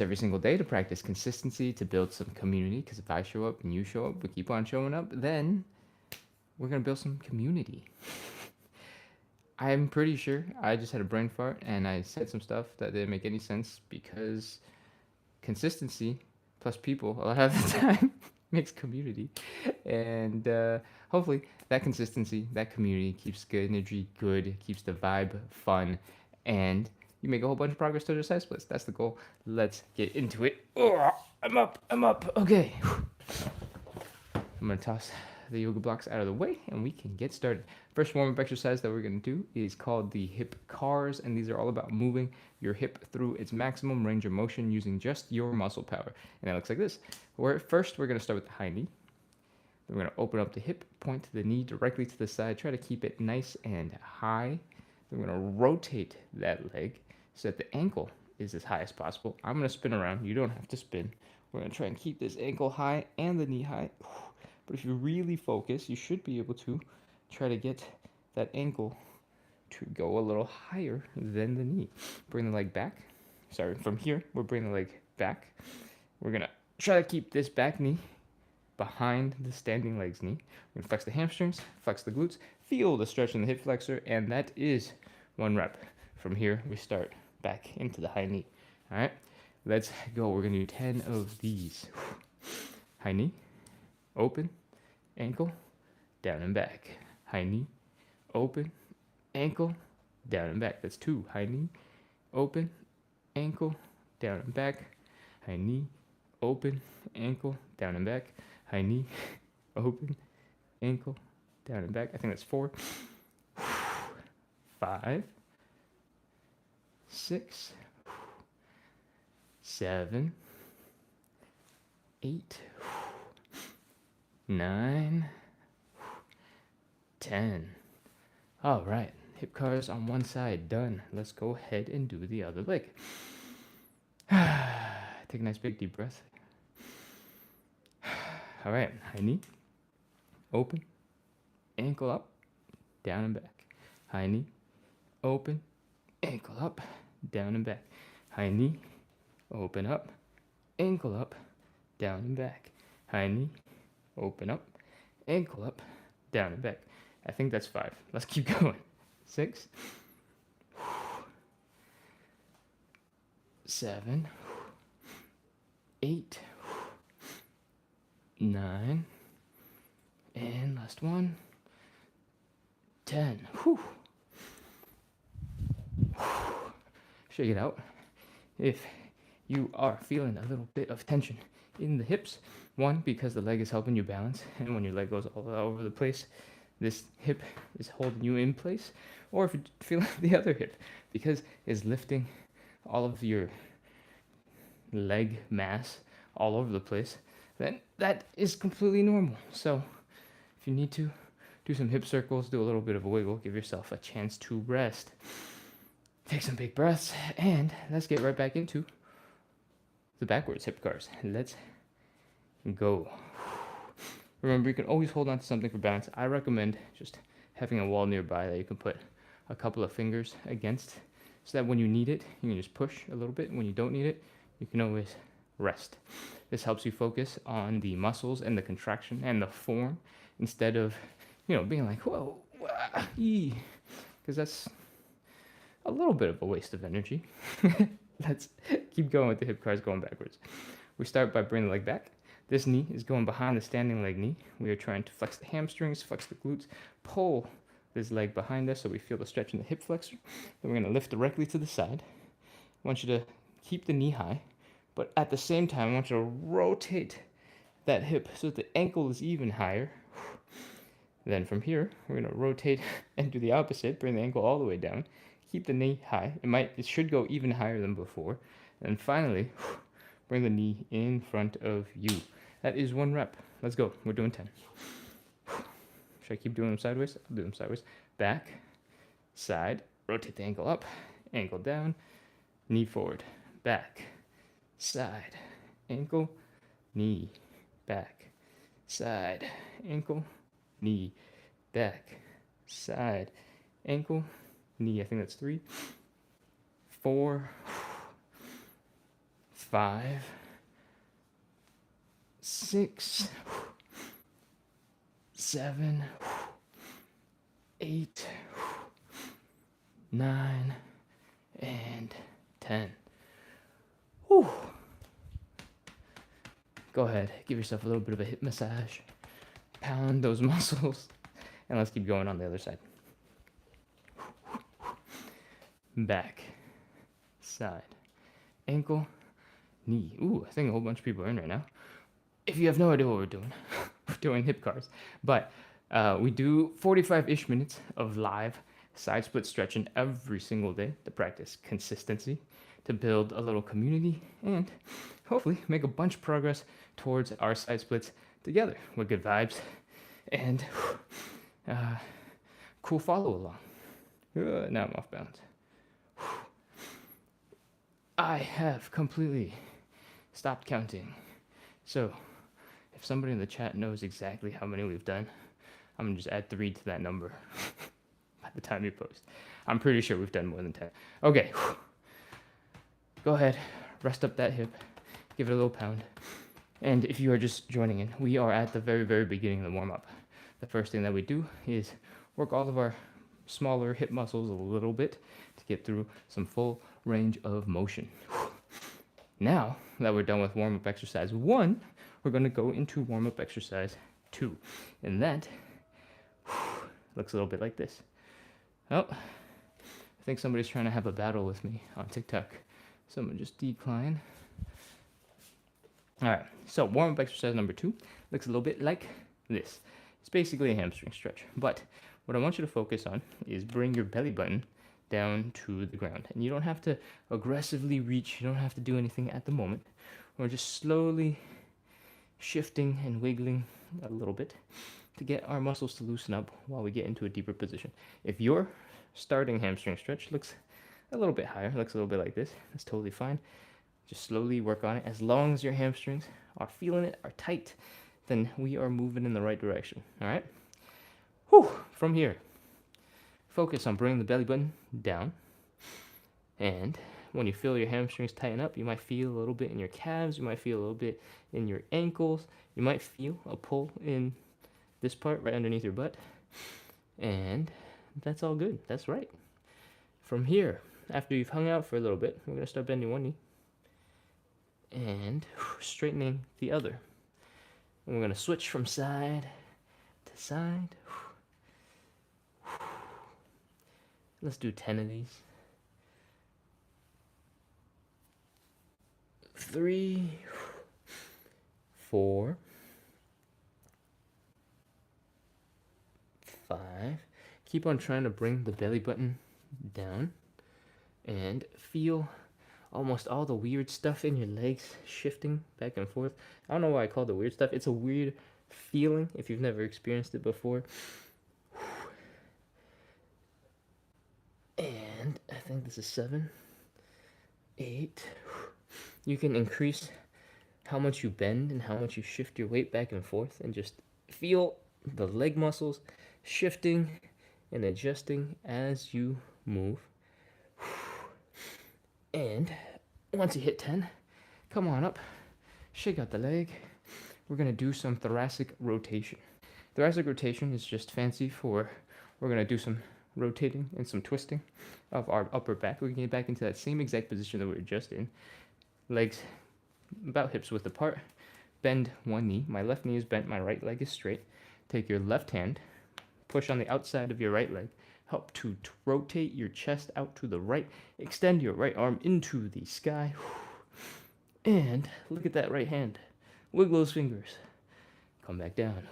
every single day to practice consistency, to build some community. Because if I show up and you show up, we keep on showing up, then we're going to build some community. I'm pretty sure I just had a brain fart and I said some stuff that didn't make any sense because consistency plus people a lot of the time makes community. And hopefully that consistency, that community keeps good energy good, keeps the vibe fun, and you make a whole bunch of progress towards your side splits. That's the goal. Let's get into it. Oh, I'm up. Okay. I'm going to toss the yoga blocks out of the way and we can get started. First warm-up exercise that we're going to do is called the hip cars, and these are all about moving your hip through its maximum range of motion using just your muscle power. And it looks like this. First, we're going to start with the high knee. Then we're going to open up the hip, point the knee directly to the side, try to keep it nice and high. Then we're going to rotate that leg so that the ankle is as high as possible. I'm going to spin around. You don't have to spin. We're going to try and keep this ankle high and the knee high. But if you really focus, you should be able to try to get that ankle to go a little higher than the knee. Bring the leg back. Sorry, from here, we're bringing the leg back. We're going to try to keep this back knee behind the standing leg's knee. We're going to flex the hamstrings, flex the glutes, feel the stretch in the hip flexor, and that is 1 rep. From here, we start back into the high knee. All right, let's go. We're going to do 10 of these. High knee, open, ankle, down and back. High knee, open, ankle, down and back. That's 2. High knee, open, ankle, down and back. High knee, open, ankle, down and back. High knee, open, ankle, down and back. I think that's 4. 5, 6, 7, 8, 9, 10. All right, hip cars on one side, done. Let's go ahead and do the other leg. Take a nice big deep breath. All right, high knee, open, ankle up, down and back. High knee, open, ankle up, down and back. High knee, open up, ankle up, down and back. High knee, open up, ankle up, down and back. I think that's 5. Let's keep going. 6, 7, 8, 9, and last one, 10. Shake it out. If you are feeling a little bit of tension in the hips, 1, because the leg is helping you balance, and when your leg goes all over the place, this hip is holding you in place. Or if you feel the other hip, because it's lifting all of your leg mass all over the place, then that is completely normal. So if you need to do some hip circles, do a little bit of a wiggle, give yourself a chance to rest. Take some big breaths, and let's get right back into the backwards hip cars. Let's go. Remember, you can always hold on to something for balance. I recommend just having a wall nearby that you can put a couple of fingers against, so that when you need it, you can just push a little bit. When you don't need it, you can always rest. This helps you focus on the muscles and the contraction and the form, instead of, being like, whoa, because that's a little bit of a waste of energy. Let's keep going with the hip cars going backwards. We start by bringing the leg back. This knee is going behind the standing leg knee. We are trying to flex the hamstrings, flex the glutes, pull this leg behind us so we feel the stretch in the hip flexor. Then we're going to lift directly to the side. I want you to keep the knee high, but at the same time, I want you to rotate that hip so that the ankle is even higher. Then from here, we're going to rotate and do the opposite. Bring the ankle all the way down. Keep the knee high. It should go even higher than before. And finally, bring the knee in front of you. That is 1 rep. Let's go. We're doing 10. Should I keep doing them sideways? I'll do them sideways. Back, side, rotate the ankle up, ankle down, knee forward, back, side, ankle, knee, back, side, ankle, knee, back, side, ankle, knee. I think that's 3, 4, 5, 6, 7, 8, 9, and 10. Whew. Go ahead, give yourself a little bit of a hip massage. Pound those muscles. And let's keep going on the other side. Back, side, ankle, knee. Ooh, I think a whole bunch of people are in right now. If you have no idea what we're doing, we're doing hip cars. But we do 45-ish minutes of live side split stretching every single day to practice consistency, to build a little community, and hopefully make a bunch of progress towards our side splits together with good vibes and cool follow along. Now I'm off balance. I have completely stopped counting. So if somebody in the chat knows exactly how many we've done, I'm gonna just add 3 to that number by the time you post. I'm pretty sure we've done more than 10. Okay, go ahead, rest up that hip, give it a little pound. And if you are just joining in, we are at the very, very beginning of the warm-up. The first thing that we do is work all of our smaller hip muscles a little bit to get through some full range of motion. Now that we're done with warm-up exercise 1, we're going to go into warm-up exercise 2. And that looks a little bit like this. Oh, I think somebody's trying to have a battle with me on TikTok. So I'm going to just decline. All right, so warm-up exercise number 2 looks a little bit like this. It's basically a hamstring stretch, but what I want you to focus on is bring your belly button down to the ground. And you don't have to aggressively reach, you don't have to do anything at the moment. We're just slowly shifting and wiggling a little bit to get our muscles to loosen up while we get into a deeper position. If your starting hamstring stretch looks a little bit higher, looks a little bit like this, that's totally fine. Just slowly work on it. As long as your hamstrings are feeling it, are tight, then we are moving in the right direction, all right? Whew, from here, focus on bringing the belly button down. And when you feel your hamstrings tighten up, you might feel a little bit in your calves, you might feel a little bit in your ankles, you might feel a pull in this part right underneath your butt. And that's all good, that's right. From here, after you've hung out for a little bit, we're gonna start bending one knee and straightening the other. And we're gonna switch from side to side. Let's do 10 of these. 3, 4, 5. Keep on trying to bring the belly button down and feel almost all the weird stuff in your legs shifting back and forth. I don't know why I call it weird stuff. It's a weird feeling if you've never experienced it before. And I think this is 7, 8. You can increase how much you bend and how much you shift your weight back and forth, and just feel the leg muscles shifting and adjusting as you move. And once you hit 10, come on up, shake out the leg. We're gonna do some thoracic rotation. Thoracic rotation is just fancy for, we're gonna do some rotating and some twisting of our upper back. We can get back into that same exact position that we were just in. Legs about hips width apart. Bend one knee. My left knee is bent, my right leg is straight. Take your left hand, push on the outside of your right leg. Help to rotate your chest out to the right. Extend your right arm into the sky. And look at that right hand. Wiggle those fingers. Come back down.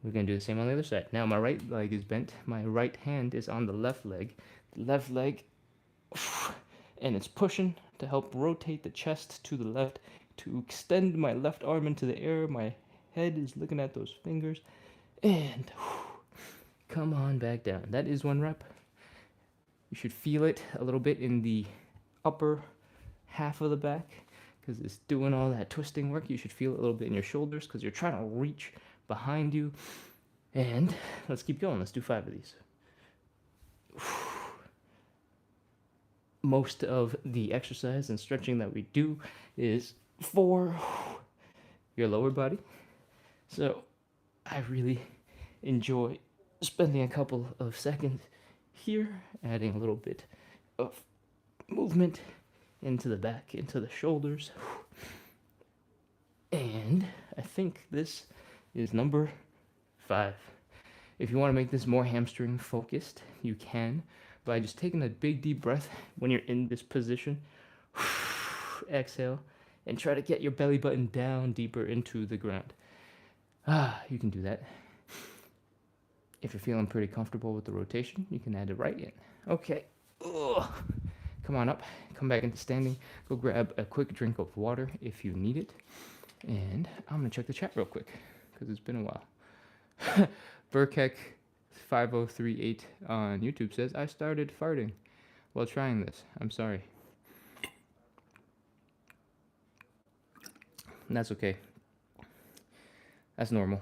We're going to do the same on the other side. Now my right leg is bent. My right hand is on the left leg. The left leg, and it's pushing to help rotate the chest to the left, to extend my left arm into the air. My head is looking at those fingers. And come on back down. That is 1 rep. You should feel it a little bit in the upper half of the back because it's doing all that twisting work. You should feel it a little bit in your shoulders because you're trying to reach behind you. And let's keep going. Let's do 5 of these. most of the exercise and stretching that we do is for your lower body. So I really enjoy spending a couple of seconds here, adding a little bit of movement into the back, into the shoulders. And I think this is number 5. If you want to make this more hamstring focused, you can by just taking a big deep breath when you're in this position. Exhale and try to get your belly button down deeper into the ground. You can do that. If you're feeling pretty comfortable with the rotation, you can add it right in. Okay. Ugh. Come on up. Come back into standing. Go grab a quick drink of water if you need it. And I'm going to check the chat real quick because it's been a while. Burkek5038 on YouTube says, I started farting while trying this. I'm sorry. That's okay. That's normal.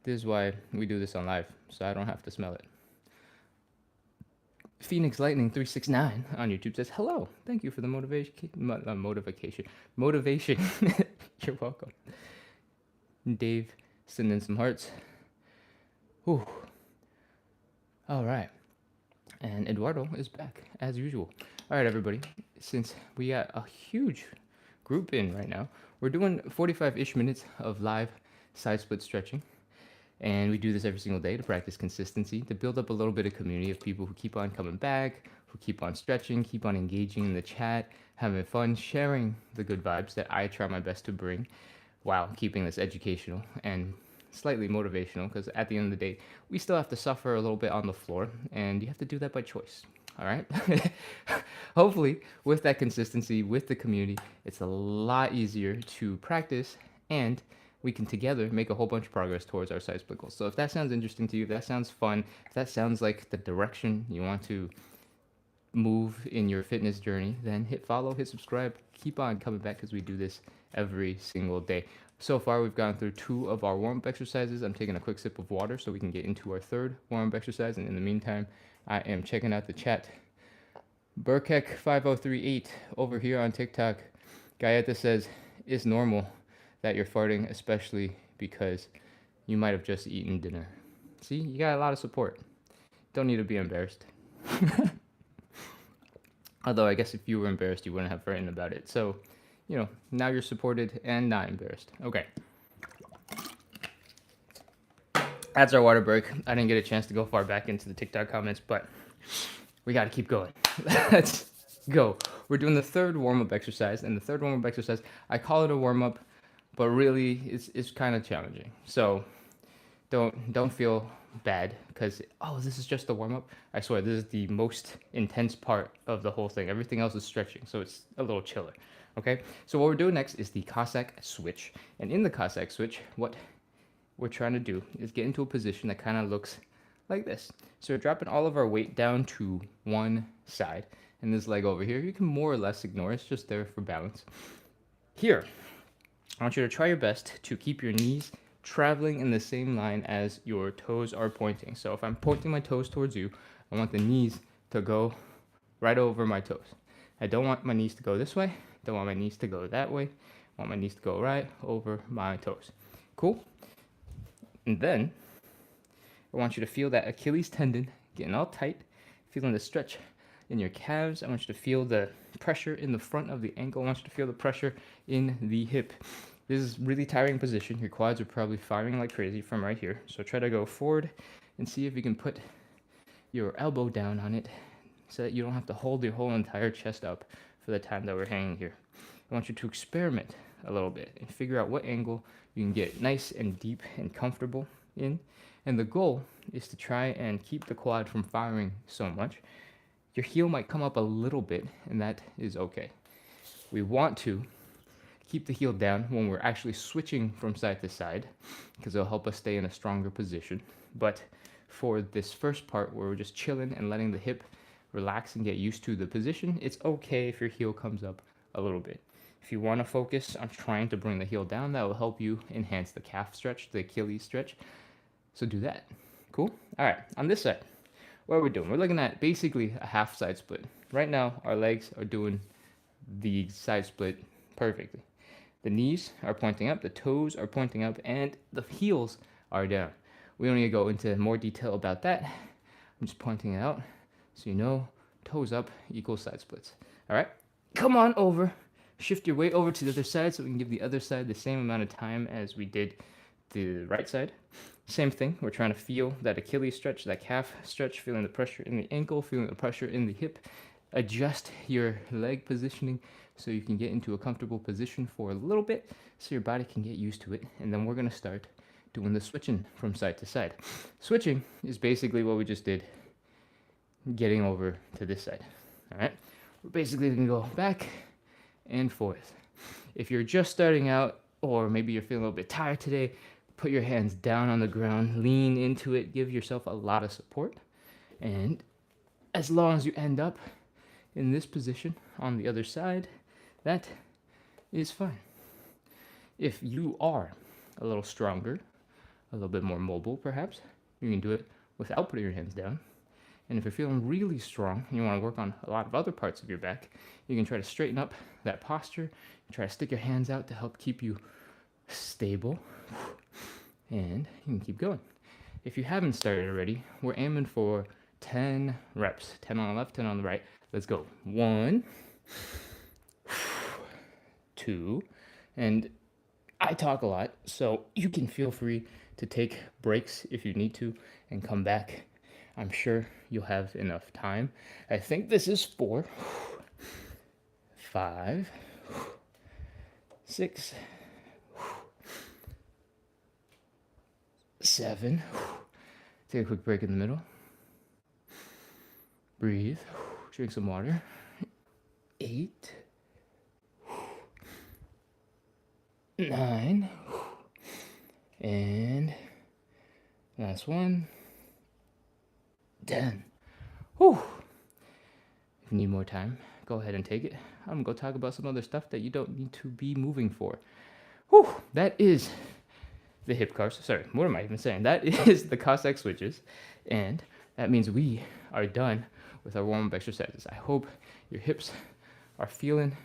This is why we do this on live, so I don't have to smell it. Phoenix Lightning 369 on YouTube says, hello. Thank you for the motivation. You're welcome. Dave, send in some hearts. Whew. All right. And Eduardo is back, as usual. All right, everybody. Since we got a huge group in right now, we're doing 45-ish minutes of live side split stretching. And we do this every single day to practice consistency, to build up a little bit of community of people who keep on coming back, who keep on stretching, keep on engaging in the chat, having fun, sharing the good vibes that I try my best to bring while keeping this educational and slightly motivational, because at the end of the day, we still have to suffer a little bit on the floor, and you have to do that by choice. All right? Hopefully, with that consistency, with the community, it's a lot easier to practice, and we can together make a whole bunch of progress towards our side split goals. So if that sounds interesting to you, if that sounds fun, if that sounds like the direction you want to move in your fitness journey, then hit follow, hit subscribe, keep on coming back because we do this every single day. So far, we've gone through 2 of our warm-up exercises. I'm taking a quick sip of water so we can get into our 3rd warm-up exercise. And in the meantime, I am checking out the chat. Burkek5038 over here on TikTok. Gayeta says, it's normal that you're farting, especially because you might have just eaten dinner. See, you got a lot of support. Don't need to be embarrassed. Although I guess if you were embarrassed, you wouldn't have written about it. So, you know, now you're supported and not embarrassed. Okay. That's our water break. I didn't get a chance to go far back into the TikTok comments, but we got to keep going. Let's go. We're doing the 3rd warm-up exercise, and the 3rd warm-up exercise, I call it a warm-up, but really it's kind of challenging. So don't feel bad because, oh, this is just the warm-up. I swear, this is the most intense part of the whole thing. Everything else is stretching, so it's a little chiller. Okay, so what we're doing next is the Cossack switch. And in the Cossack switch, what we're trying to do is get into a position that kind of looks like this. So we're dropping all of our weight down to one side. And this leg over here, you can more or less ignore. It's just there for balance. Here, I want you to try your best to keep your knees traveling in the same line as your toes are pointing. So if I'm pointing my toes towards you, I want the knees to go right over my toes. I don't want my knees to go this way. Don't want my knees to go that way. I want my knees to go right over my toes. Cool? And then I want you to feel that Achilles tendon getting all tight, feeling the stretch in your calves. I want you to feel the pressure in the front of the ankle. I want you to feel the pressure in the hip. This is really tiring position. Your quads are probably firing like crazy from right here. So try to go forward and see if you can put your elbow down on it so that you don't have to hold your whole entire chest up for the time that we're hanging here. I want you to experiment a little bit and figure out what angle you can get nice and deep and comfortable in. And the goal is to try and keep the quad from firing so much. Your heel might come up a little bit, and that is okay. We want to keep the heel down when we're actually switching from side to side, because it'll help us stay in a stronger position. But for this first part where we're just chilling and letting the hip relax and get used to the position, it's okay if your heel comes up a little bit. If you want to focus on trying to bring the heel down, that will help you enhance the calf stretch, the Achilles stretch. So do that. Cool? All right, on this side, what are we doing? We're looking at basically a half side split. right now our legs are doing the side split perfectly. The knees are pointing up, the toes are pointing up, and the heels are down. We don't need to go into more detail about that. I'm just pointing it out so you know toes up equals side splits. All right, come on over. Shift your weight over to the other side so we can give the other side the same amount of time as we did the right side. Same thing, we're trying to feel that Achilles stretch, that calf stretch, feeling the pressure in the ankle, feeling the pressure in the hip. Adjust your leg positioning so you can get into a comfortable position for a little bit so your body can get used to it. And then we're gonna start doing the switching from side to side. Switching is basically what we just did, getting over to this side. All right, we're basically gonna go back and forth. If you're just starting out, or maybe you're feeling a little bit tired today, put your hands down on the ground, lean into it, give yourself a lot of support. And as long as you end up in this position on the other side, that is fine. If you are a little stronger, a little bit more mobile perhaps, you can do it without putting your hands down. And if you're feeling really strong and you want to work on a lot of other parts of your back, you can try to straighten up that posture, try to stick your hands out to help keep you stable, and you can keep going. If you haven't started already, we're aiming for 10 reps, 10 on the left, 10 on the right. Let's go. 1, 2, and I talk a lot, so you can feel free to take breaks if you need to and come back. I'm sure you'll have enough time. I think this is 4, 5, 6, 7. Take a quick break in the middle. Breathe. Drink some water. 8, 9, and last one. 10. Whew. If you need more time, go ahead and take it. I'm gonna go talk about some other stuff that you don't need to be moving for. Whew. That is the hip cars. Sorry, what am I even saying? That is the Cossack switches, and that means we are done with our warm-up exercises. I hope your hips are feeling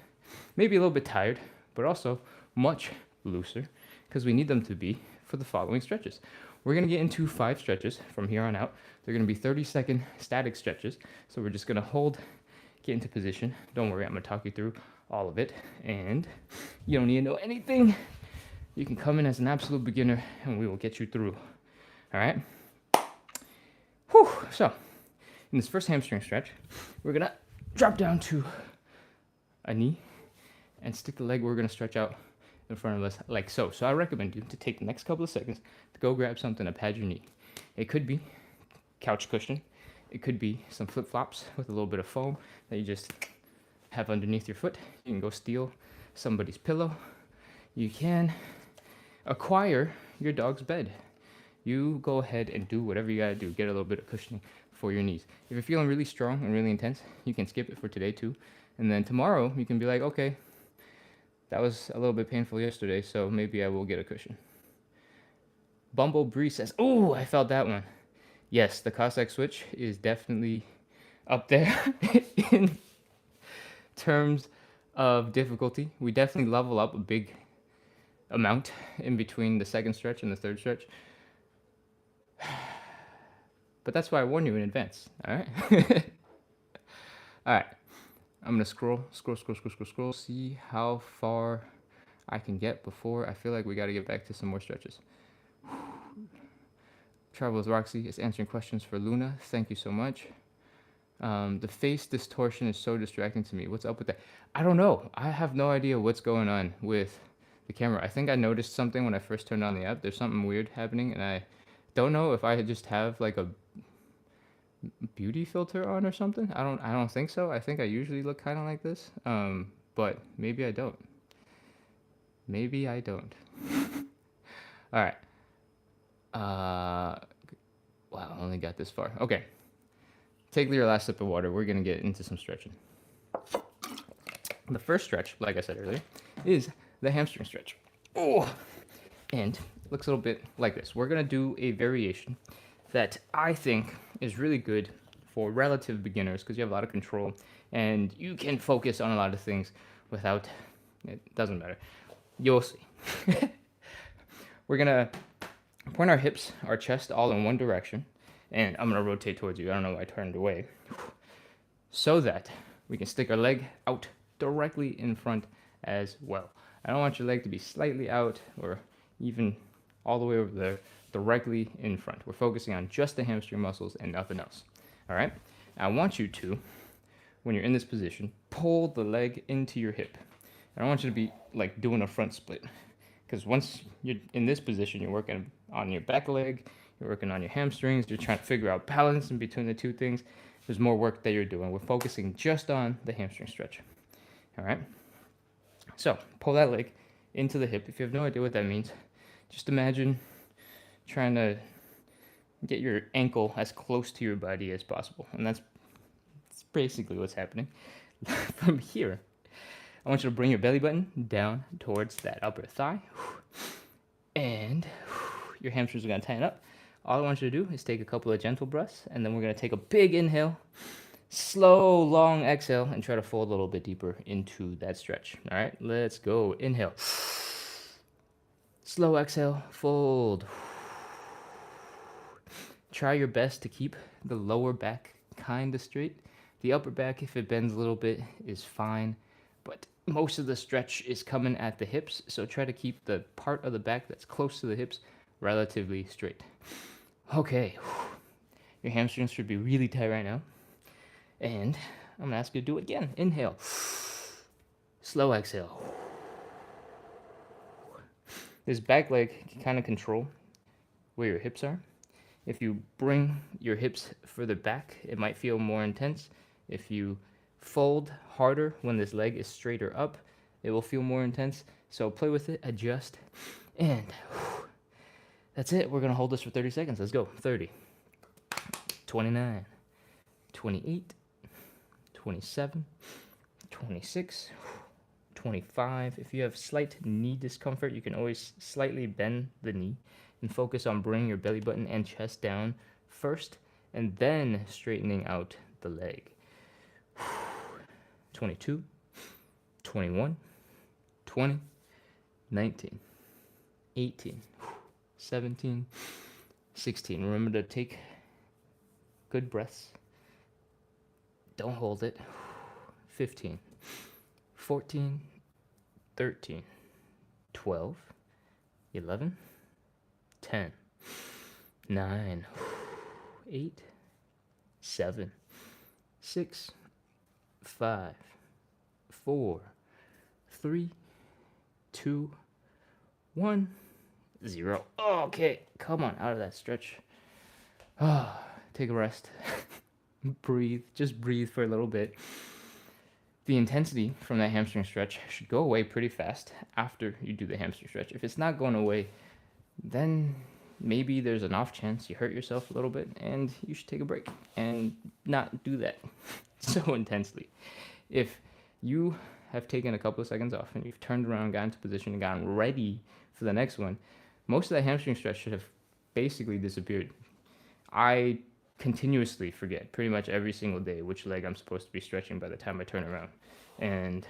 maybe a little bit tired, but also much looser, because we need them to be for the following stretches. We're going to get into 5 stretches from here on out. They're going to be 30-second static stretches. So we're just going to hold, get into position. Don't worry, I'm going to talk you through all of it. And you don't need to know anything. You can come in as an absolute beginner and we will get you through. All right? Whew. So in this first hamstring stretch, we're going to drop down to a knee and stick the leg we're going to stretch out in front of us like so. So I recommend you to take the next couple of seconds to go grab something to pad your knee. It could be couch cushion. It could be some flip-flops with a little bit of foam that you just have underneath your foot. You can go steal somebody's pillow. You can acquire your dog's bed. You go ahead and do whatever you gotta do. Get a little bit of cushioning for your knees. If you're feeling really strong and really intense, you can skip it for today too. And then tomorrow you can be like, okay, that was a little bit painful yesterday, so maybe I will get a cushion. Bumble Bree says, oh, I felt that one. Yes, the Cossack switch is definitely up there in terms of difficulty. We definitely level up a big amount in between the second stretch and the third stretch. But that's why I warn you in advance, all right? All right. I'm going to scroll, see how far I can get before I feel like we got to get back to some more stretches. Travel with Roxy is answering questions for Luna. Thank you so much. The face distortion is so distracting to me. What's up with that? I don't know. I have no idea what's going on with the camera. I think I noticed something when I first turned on the app. There's something weird happening, and I don't know if I just have like a beauty filter on or something. I don't think so. I think I usually look kind of like this, but maybe I don't. All right. Wow, I only got this far. Okay, take your last sip of water. We're gonna get into some stretching. The first stretch, like I said earlier, is the hamstring stretch. Oh, and it looks a little bit like this. We're gonna do a variation that I think is really good for relative beginners because you have a lot of control and you can focus on a lot of things without, it doesn't matter. You'll see. We're gonna point our hips, our chest all in one direction, and I'm gonna rotate towards you. I don't know why I turned away. So that we can stick our leg out directly in front as well. I don't want your leg to be slightly out or even all the way over there, directly in front. We're focusing on just the hamstring muscles and nothing else. All right? I want you to, when you're in this position, pull the leg into your hip. I don't want you to be like doing a front split, because once you're in this position, you're working on your back leg, you're working on your hamstrings, you're trying to figure out balance in between the two things. There's more work that you're doing. We're focusing just on the hamstring stretch. All right? So pull that leg into the hip. If you have no idea what that means, just imagine trying to get your ankle as close to your body as possible. And that's basically what's happening. From here, I want you to bring your belly button down towards that upper thigh. And your hamstrings are going to tighten up. All I want you to do is take a couple of gentle breaths, and then we're going to take a big inhale, slow, long exhale, and try to fold a little bit deeper into that stretch. All right, let's go. Inhale. Slow exhale, fold. Try your best to keep the lower back kind of straight. The upper back, if it bends a little bit, is fine, but most of the stretch is coming at the hips, so try to keep the part of the back that's close to the hips relatively straight. Okay, your hamstrings should be really tight right now, and I'm gonna ask you to do it again. Inhale, slow exhale. This back leg can kind of control where your hips are. If you bring your hips further back, it might feel more intense. If you fold harder when this leg is straighter up, it will feel more intense. So play with it, adjust, and that's it. We're gonna hold this for 30 seconds. Let's go. 30, 29, 28, 27, 26, 25. If you have slight knee discomfort, you can always slightly bend the knee and focus on bringing your belly button and chest down first and then straightening out the leg. 22, 21, 20, 19, 18, 17, 16. Remember to take good breaths. Don't hold it. 15, 14, 13, 12, 11, 10, 9, 8, 7, 6, 5, 4, 3, 2, 1, 0. Okay, come on, out of that stretch. Take a rest. Breathe. Just breathe for a little bit. The intensity from that hamstring stretch should go away pretty fast after you do the hamstring stretch. If it's not going away, then maybe there's an off chance you hurt yourself a little bit and you should take a break and not do that so intensely. If you have taken a couple of seconds off and you've turned around, got into position, and gotten ready for the next one, most of that hamstring stretch should have basically disappeared. I continuously forget pretty much every single day which leg I'm supposed to be stretching by the time I turn around. And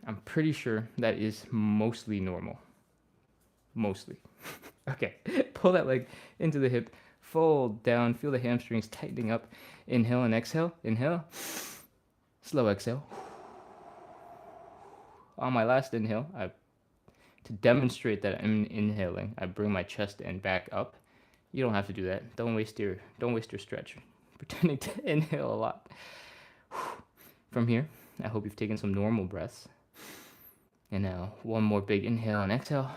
I'm pretty sure that is mostly normal. Mostly. Okay, pull that leg into the hip, fold down, feel the hamstrings tightening up. Inhale and exhale. Inhale. Slow exhale. On my last inhale, to demonstrate that I'm inhaling, I bring my chest and back up. You don't have to do that. Don't waste your stretch pretending to inhale a lot. From here, I hope you've taken some normal breaths. And now, one more big inhale and exhale.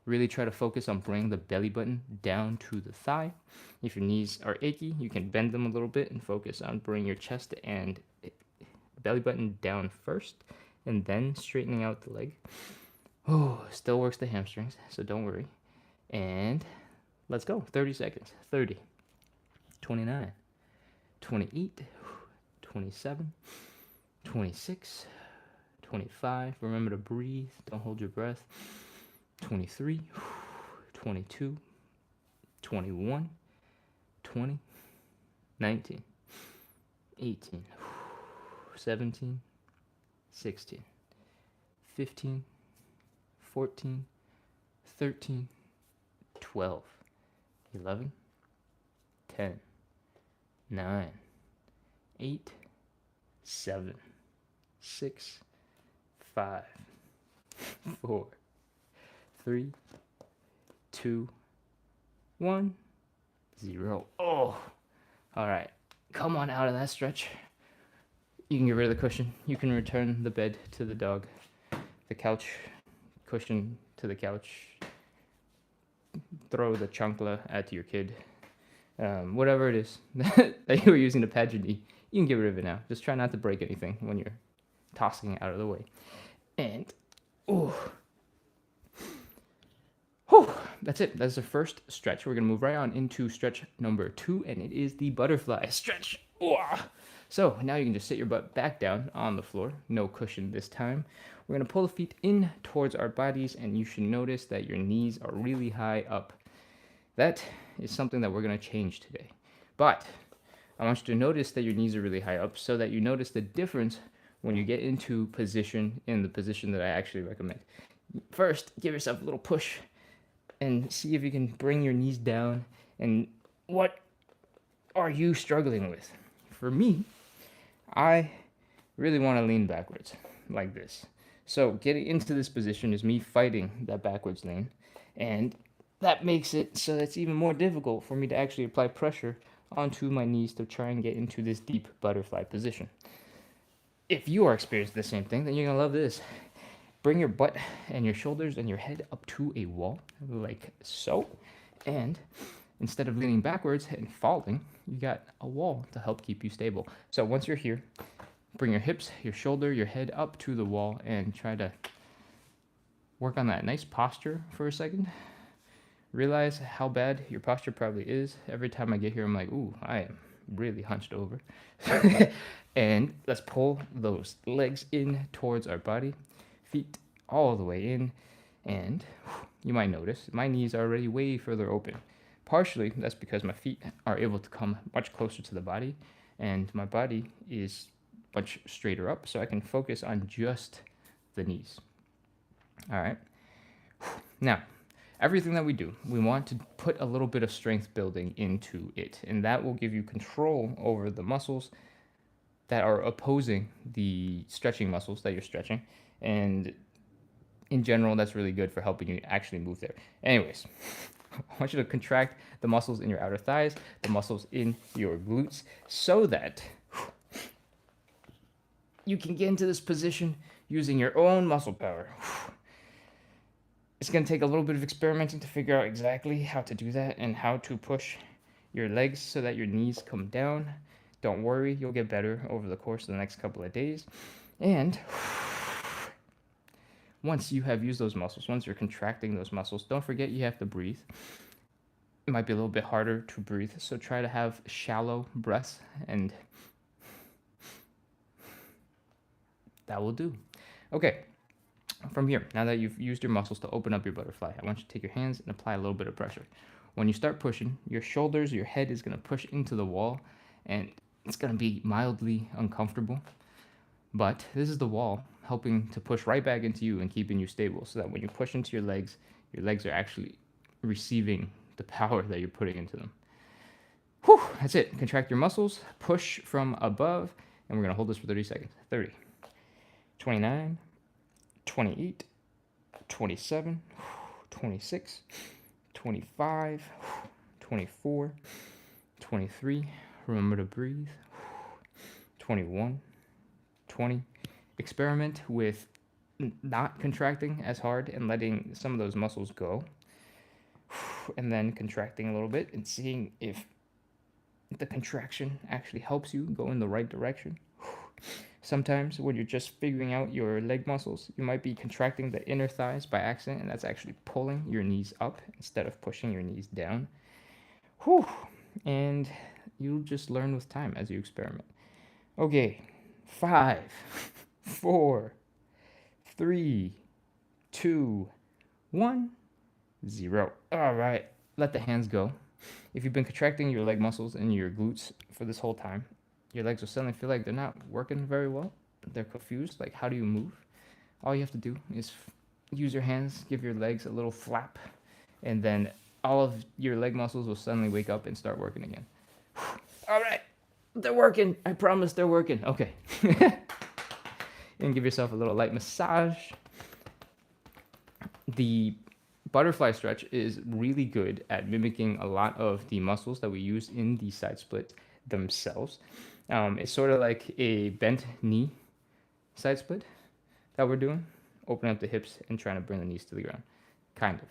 Really try to focus on bringing the belly button down to the thigh. If your knees are achy, you can bend them a little bit and focus on bringing your chest and belly button down first and then straightening out the leg. Oh, still works the hamstrings, so don't worry. And let's go. 30 seconds. 30, 29, 28, 27, 26, 25. Remember to breathe. Don't hold your breath. 23, 22, 21, 20, 19, 18, 17, 16, 15, 14, 13, 12, 11, 10, 9, 8, 7, 6, 5, 4, 3, 2, 1, 0. Oh, all right. Come on out of that stretch. You can get rid of the cushion. You can return the bed to the dog, the couch cushion to the couch. Throw the chancla at your kid. Whatever it is that you were using to pad your knee, you can get rid of it now. Just try not to break anything when you're tossing it out of the way. And, oh, that's it. That's the first stretch. We're going to move right on into stretch number 2, and it is the butterfly stretch. So now you can just sit your butt back down on the floor. No cushion this time. We're going to pull the feet in towards our bodies, and you should notice that your knees are really high up. That is something that we're going to change today. But I want you to notice that your knees are really high up so that you notice the difference when you get into position, in the position that I actually recommend. First, give yourself a little push and see if you can bring your knees down. And what are you struggling with? For me, I really want to lean backwards like this. So getting into this position is me fighting that backwards lean. And that makes it so it's even more difficult for me to actually apply pressure onto my knees to try and get into this deep butterfly position. If you are experiencing the same thing, then you're going to love this. Bring your butt and your shoulders and your head up to a wall, like so. And instead of leaning backwards and falling, you got a wall to help keep you stable. So once you're here, bring your hips, your shoulder, your head up to the wall and try to work on that nice posture for a second. Realize how bad your posture probably is. Every time I get here, I'm like, ooh, I am really hunched over. And let's pull those legs in towards our body. Feet all the way in. And you might notice my knees are already way further open. Partially, that's because my feet are able to come much closer to the body. And my body is much straighter up, so I can focus on just the knees. All right. Now, everything that we do, we want to put a little bit of strength building into it, and that will give you control over the muscles that are opposing the stretching muscles that you're stretching, and in general, that's really good for helping you actually move there. Anyways, I want you to contract the muscles in your outer thighs, the muscles in your glutes, so that you can get into this position using your own muscle power. It's going to take a little bit of experimenting to figure out exactly how to do that and how to push your legs so that your knees come down. Don't worry, you'll get better over the course of the next couple of days. And once you have used those muscles, once you're contracting those muscles, don't forget you have to breathe. It might be a little bit harder to breathe, so try to have shallow breaths, and that will do. Okay. From here, now that you've used your muscles to open up your butterfly, I want you to take your hands and apply a little bit of pressure. When you start pushing, your shoulders, your head is going to push into the wall, and it's going to be mildly uncomfortable. But this is the wall helping to push right back into you and keeping you stable, so that when you push into your legs are actually receiving the power that you're putting into them. Whew, that's it. Contract your muscles, push from above, and we're going to hold this for 30 seconds. 30, 29, 28, 27, 26, 25, 24, 23, remember to breathe, 21, 20. Experiment with not contracting as hard and letting some of those muscles go, and then contracting a little bit and seeing if the contraction actually helps you go in the right direction. Sometimes when you're just figuring out your leg muscles, you might be contracting the inner thighs by accident, and that's actually pulling your knees up instead of pushing your knees down. Whew. And you'll just learn with time as you experiment. Okay, 5, 4, 3, 2, 1, 0. All right, let the hands go. If you've been contracting your leg muscles and your glutes for this whole time, your legs will suddenly feel like they're not working very well. They're confused. Like, how do you move? All you have to do is use your hands, give your legs a little flap, and then all of your leg muscles will suddenly wake up and start working again. All right, they're working. I promise they're working. Okay. And give yourself a little light massage. The butterfly stretch is really good at mimicking a lot of the muscles that we use in the side split themselves. It's sort of like a bent knee side split that we're doing, opening up the hips and trying to bring the knees to the ground, kind of.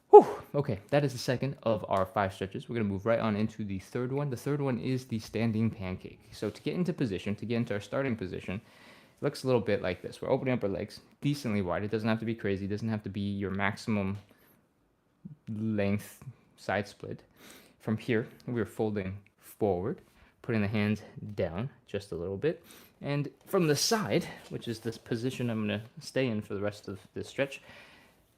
Whew. Okay, that is the second of our 5 stretches. We're going to move right on into the third one. The third one is the standing pancake. So to get into position, to get into our starting position, it looks a little bit like this. We're opening up our legs decently wide. It doesn't have to be crazy. It doesn't have to be your maximum length side split. From here, we're folding forward, putting the hands down just a little bit. And from the side, which is this position I'm going to stay in for the rest of this stretch,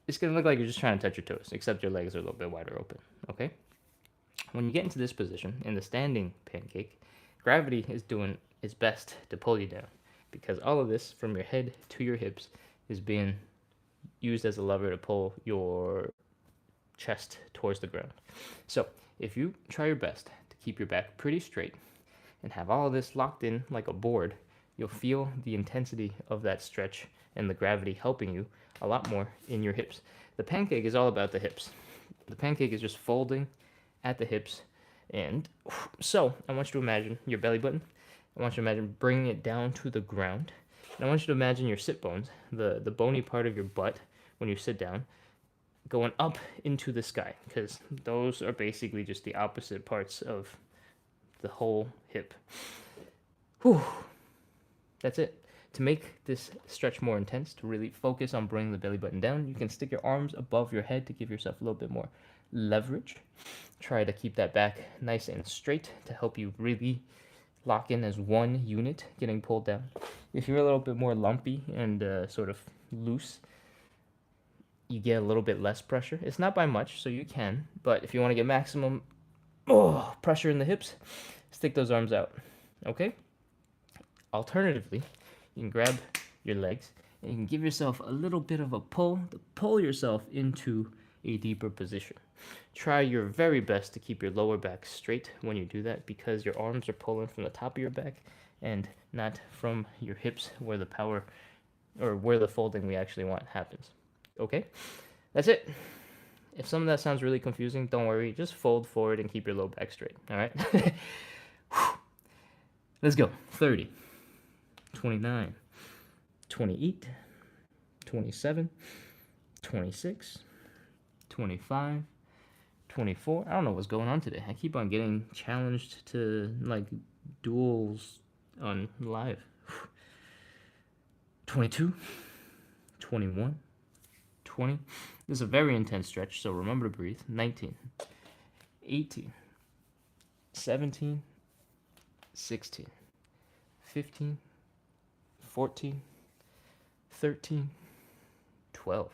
it's going to look like you're just trying to touch your toes, except your legs are a little bit wider open, okay? When you get into this position, in the standing pancake, gravity is doing its best to pull you down, because all of this, from your head to your hips, is being used as a lever to pull your chest towards the ground. So if you try your best to keep your back pretty straight and have all of this locked in like a board, you'll feel the intensity of that stretch and the gravity helping you a lot more in your hips. The pancake is all about the hips. The pancake is just folding at the hips. And so I want you to imagine your belly button. I want you to imagine bringing it down to the ground. And I want you to imagine your sit bones, the bony part of your butt when you sit down, going up into the sky, because those are basically just the opposite parts of the whole hip. Whew. That's it. To make this stretch more intense, to really focus on bringing the belly button down, you can stick your arms above your head to give yourself a little bit more leverage. Try to keep that back nice and straight to help you really lock in as one unit getting pulled down. If you're a little bit more lumpy and sort of loose, you get a little bit less pressure. It's not by much, so you can, but if you want to get maximum pressure in the hips, stick those arms out, okay? Alternatively, you can grab your legs and you can give yourself a little bit of a pull to pull yourself into a deeper position. Try your very best to keep your lower back straight when you do that, because your arms are pulling from the top of your back and not from your hips, where the power or where the folding we actually want happens. Okay? That's it. If some of that sounds really confusing, don't worry. Just fold forward and keep your low back straight. All right? Let's go. 30. 29, 28, 27, 26, 25, 24. I don't know what's going on today. I keep on getting challenged to like duels on live. 22, 21, 20. This is a very intense stretch, so remember to breathe. 19, 18, 17, 16, 15, 14, 13, 12,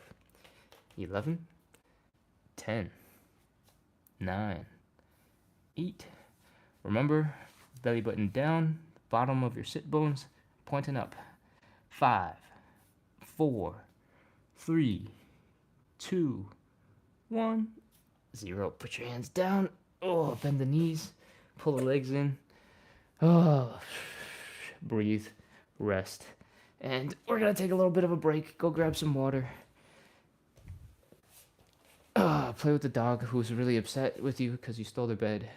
11, 10, 9, 8. Remember, belly button down, bottom of your sit bones pointing up. 5, 4, 3, 2, 1, 0. Put your hands down. Oh, bend the knees. Pull the legs in. Oh, breathe, rest. And we're going to take a little bit of a break. Go grab some water. Play with the dog, who's really upset with you because you stole their bed.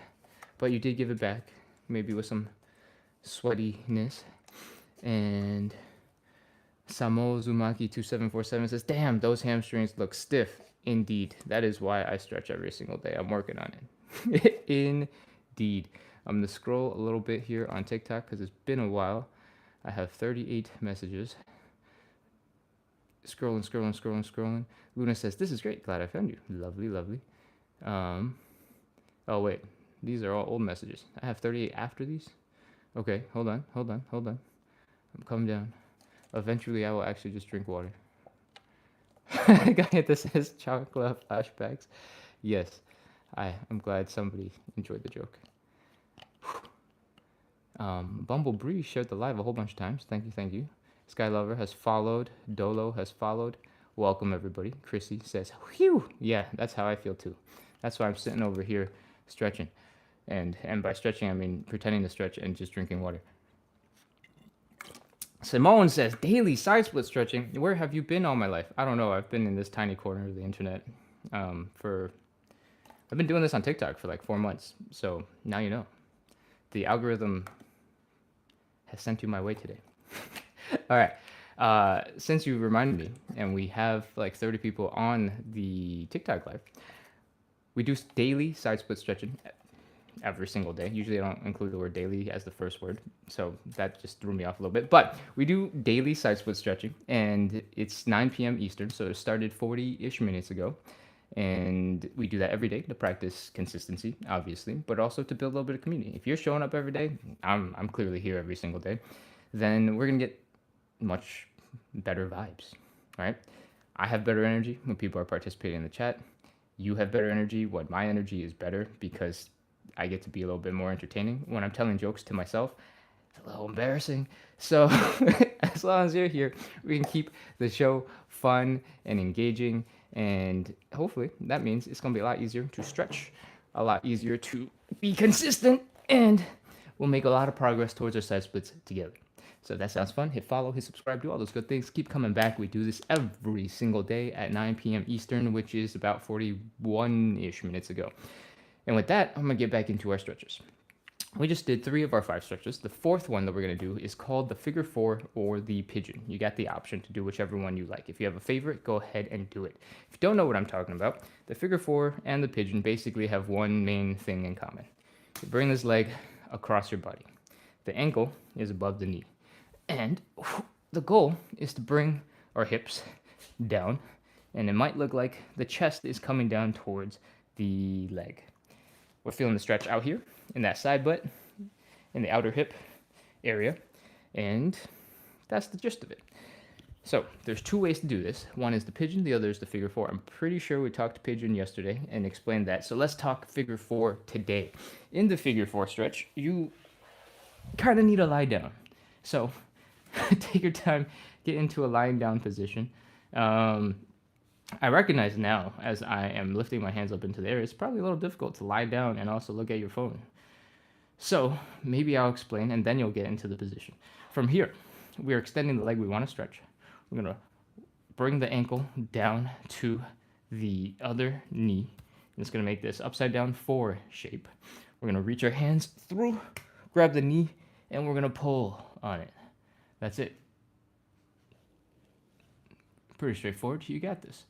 But you did give it back, maybe with some sweatiness. And Samo Zumaki2747 says, damn, those hamstrings look stiff. Indeed. That is why I stretch every single day. I'm working on it. Indeed. I'm going to scroll a little bit here on TikTok because it's been a while. I have 38 messages. Scrolling. Luna says, this is great. Glad I found you. Lovely, lovely. Oh, wait. These are all old messages. I have 38 after these? Okay, hold on. I'm coming down. Eventually, I will actually just drink water. Guy that says chocolate flashbacks. Yes, I'm glad somebody enjoyed the joke. Bumblebee shared the live a whole bunch of times. Thank you, thank you. Skylover has followed. Dolo has followed. Welcome, everybody. Chrissy says, whew. Yeah, that's how I feel, too. That's why I'm sitting over here stretching. And by stretching, I mean pretending to stretch and just drinking water. Simone says, daily side split stretching. Where have you been all my life? I don't know. I've been in this tiny corner of the internet I've been doing this on TikTok for like 4 months. So now you know. The algorithm has sent you my way today. All right. Since you reminded me, and we have like 30 people on the TikTok live, we do daily side split stretching every single day. Usually I don't include the word daily as the first word, so that just threw me off a little bit. But we do daily side split stretching, and it's 9 p.m. Eastern, so it started 40-ish minutes ago. And we do that every day to practice consistency, obviously, but also to build a little bit of community. If you're showing up every day, I'm clearly here every single day, then we're gonna get much better vibes, right? I have better energy when people are participating in the chat. You have better energy when my energy is better because I get to be a little bit more entertaining. When I'm telling jokes to myself, it's a little embarrassing. So as long as you're here, we can keep the show fun and engaging. And hopefully that means it's going to be a lot easier to stretch, a lot easier to be consistent, and we'll make a lot of progress towards our side splits together. So that sounds fun. Hit follow, hit subscribe, do all those good things. Keep coming back. We do this every single day at 9 p.m. Eastern, which is about 41-ish minutes ago. And with that, I'm going to get back into our stretches. We just did 3 of our 5 stretches. The 4th one that we're going to do is called the figure 4 or the pigeon. You got the option to do whichever one you like. If you have a favorite, go ahead and do it. If you don't know what I'm talking about, the figure 4 and the pigeon basically have one main thing in common. You bring this leg across your body. The ankle is above the knee. And the goal is to bring our hips down, and it might look like the chest is coming down towards the leg. We're feeling the stretch out here in that side butt, in the outer hip area, and that's the gist of it. So there's 2 ways to do this. One is the pigeon, the other is the figure 4. I'm pretty sure we talked pigeon yesterday and explained that. So let's talk figure 4 today. In the figure 4 stretch, you kind of need to lie down. So take your time, get into a lying down position. I recognize now, as I am lifting my hands up into the air, it's probably a little difficult to lie down and also look at your phone. So maybe I'll explain, and then you'll get into the position. From here, we are extending the leg we want to stretch. We're going to bring the ankle down to the other knee. And it's going to make this upside down 4 shape. We're going to reach our hands through, grab the knee, and we're going to pull on it. That's it. Pretty straightforward. You got this.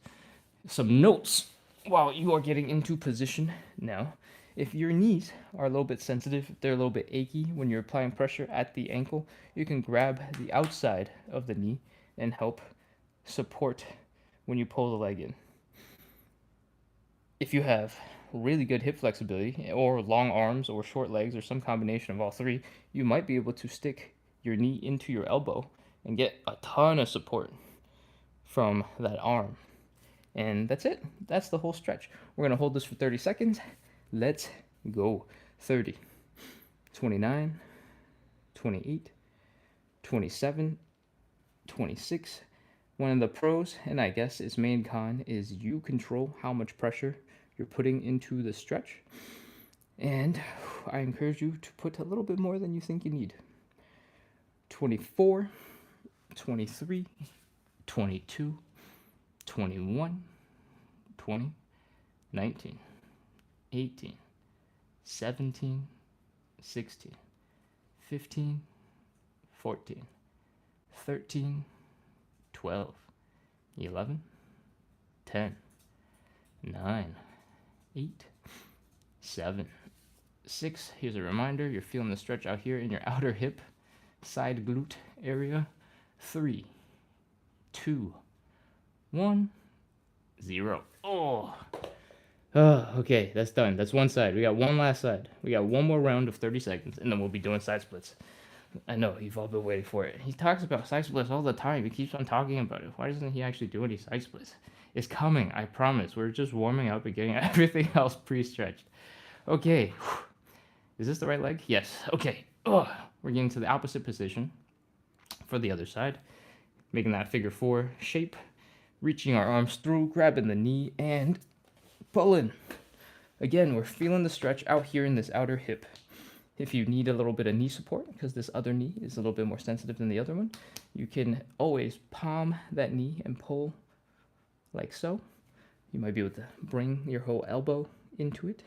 Some notes while you are getting into position now. If your knees are a little bit sensitive, if they're a little bit achy when you're applying pressure at the ankle, you can grab the outside of the knee and help support when you pull the leg in. If you have really good hip flexibility or long arms or short legs or some combination of all 3, you might be able to stick your knee into your elbow and get a ton of support from that arm. And that's it. That's the whole stretch. We're going to hold this for 30 seconds. Let's go. 30, 29, 28, 27, 26. One of the pros, and I guess its main con, is you control how much pressure you're putting into the stretch. And I encourage you to put a little bit more than you think you need. 24, 23, 22, 21, 20, 19, 18, 17, 16, 15, 14, 13, 12, 11, 10, 9, 8, 7, 6. Here's a reminder, you're feeling the stretch out here in your outer hip, side glute area. 3, 2, 1, 0. Oh, okay, that's done. That's one side. We got one last side. We got one more round of 30 seconds, and then we'll be doing side splits. I know, you've all been waiting for it. He talks about side splits all the time. He keeps on talking about it. Why doesn't he actually do any side splits? is coming. I promise. We're just warming up and getting everything else pre-stretched. Okay. Is this the right leg? Yes. Okay. Ugh. We're getting to the opposite position for the other side, making that figure 4 shape, reaching our arms through, grabbing the knee, and pulling. Again, we're feeling the stretch out here in this outer hip. If you need a little bit of knee support, because this other knee is a little bit more sensitive than the other one, you can always palm that knee and pull like so. You might be able to bring your whole elbow into it.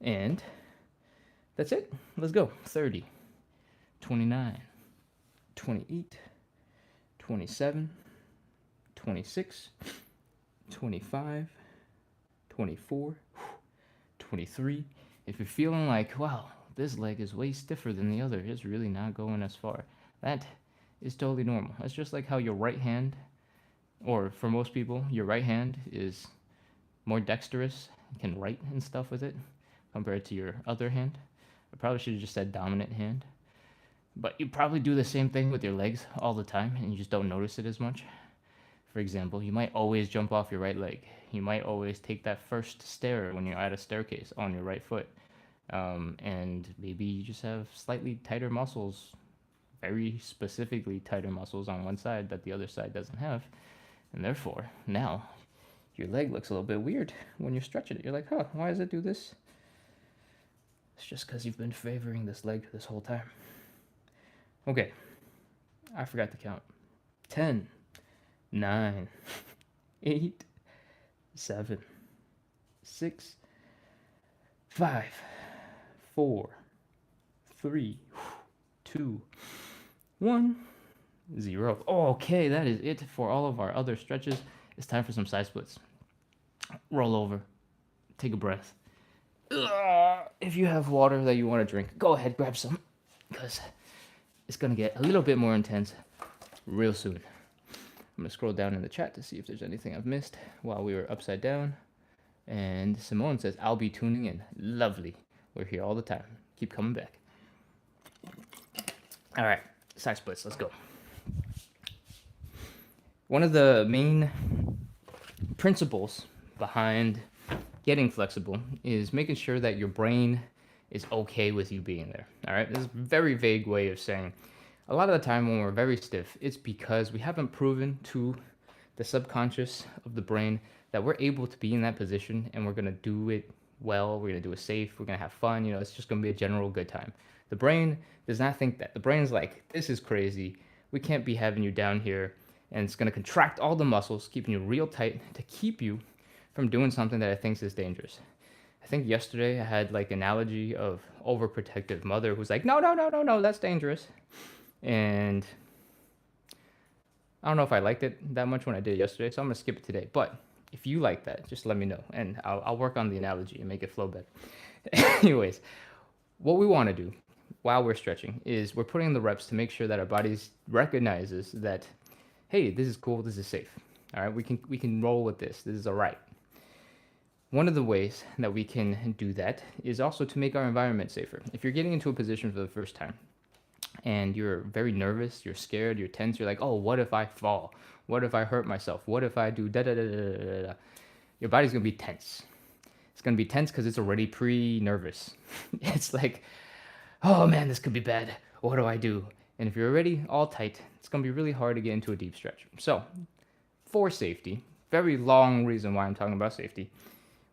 And that's it. Let's go. 30, 29, 28, 27, 26, 25, 24, 23. If you're feeling like, wow, this leg is way stiffer than the other, it's really not going as far, that is totally normal. It's just like how your right hand, or for most people, your right hand is more dexterous, you can write and stuff with it, compared to your other hand. I probably should have just said dominant hand. But you probably do the same thing with your legs all the time, and you just don't notice it as much. For example, you might always jump off your right leg. You might always take that first stair when you're at a staircase on your right foot. And maybe you just have slightly tighter muscles, very specifically tighter muscles on one side that the other side doesn't have. And therefore, now, your leg looks a little bit weird when you're stretching it. You're like, huh, why does it do this? It's just because you've been favoring this leg this whole time. Okay, I forgot to count. 10, 9, 8, 7, 6, 5, 4, 3, 2, 1, 0. Okay, that is it for all of our other stretches. It's time for some side splits. Roll over, take a breath. If you have water that you want to drink, go ahead, grab some, because it's going to get a little bit more intense real soon. I'm going to scroll down in the chat to see if there's anything I've missed while we were upside down. And Simone says, I'll be tuning in. Lovely. We're here all the time. Keep coming back. All right, side splits. Let's go. One of the main principles behind getting flexible is making sure that your brain is okay with you being there. All right, this is a very vague way of saying a lot of the time when we're very stiff, it's because we haven't proven to the subconscious of the brain that we're able to be in that position and we're going to do it well, we're going to do it safe, we're going to have fun, it's just going to be a general good time. The brain does not think that. The brain's like, this is crazy, we can't be having you down here, and it's going to contract all the muscles, keeping you real tight to keep you from doing something that it thinks is dangerous. I think yesterday I had like analogy of overprotective mother who's like, no, that's dangerous. And I don't know if I liked it that much when I did it yesterday, so I'm going to skip it today. But if you like that, just let me know, and I'll work on the analogy and make it flow better. Anyways, what we want to do while we're stretching is we're putting in the reps to make sure that our bodies recognizes that, hey, this is cool, this is safe. All right, we can roll with this. This is all right. One of the ways that we can do that is also to make our environment safer. If you're getting into a position for the first time and you're very nervous, you're scared, you're tense, you're like, oh, what if I fall? What if I hurt myself? What if I do da-da-da-da-da-da? Your body's going to be tense. It's going to be tense because it's already pre-nervous. It's like, oh man, this could be bad. What do I do? And if you're already all tight, it's going to be really hard to get into a deep stretch. So, for safety, very long reason why I'm talking about safety,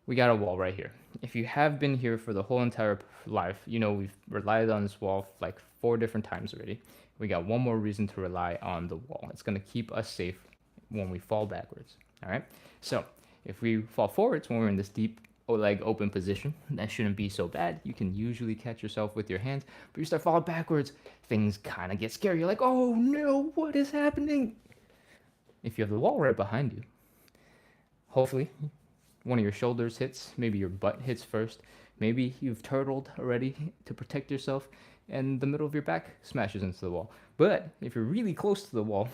we got a wall right here. If you have been here for the whole entire life, we've relied on this wall like 4 different times already. We got one more reason to rely on the wall. It's going to keep us safe when we fall backwards. All right. So if we fall forwards when we're in this deep leg open position, that shouldn't be so bad. You can usually catch yourself with your hands, but you start falling backwards, things kind of get scary. You're like, oh no, what is happening? If you have the wall right behind you, hopefully one of your shoulders hits, maybe your butt hits first, maybe you've turtled already to protect yourself, and the middle of your back smashes into the wall. But if you're really close to the wall,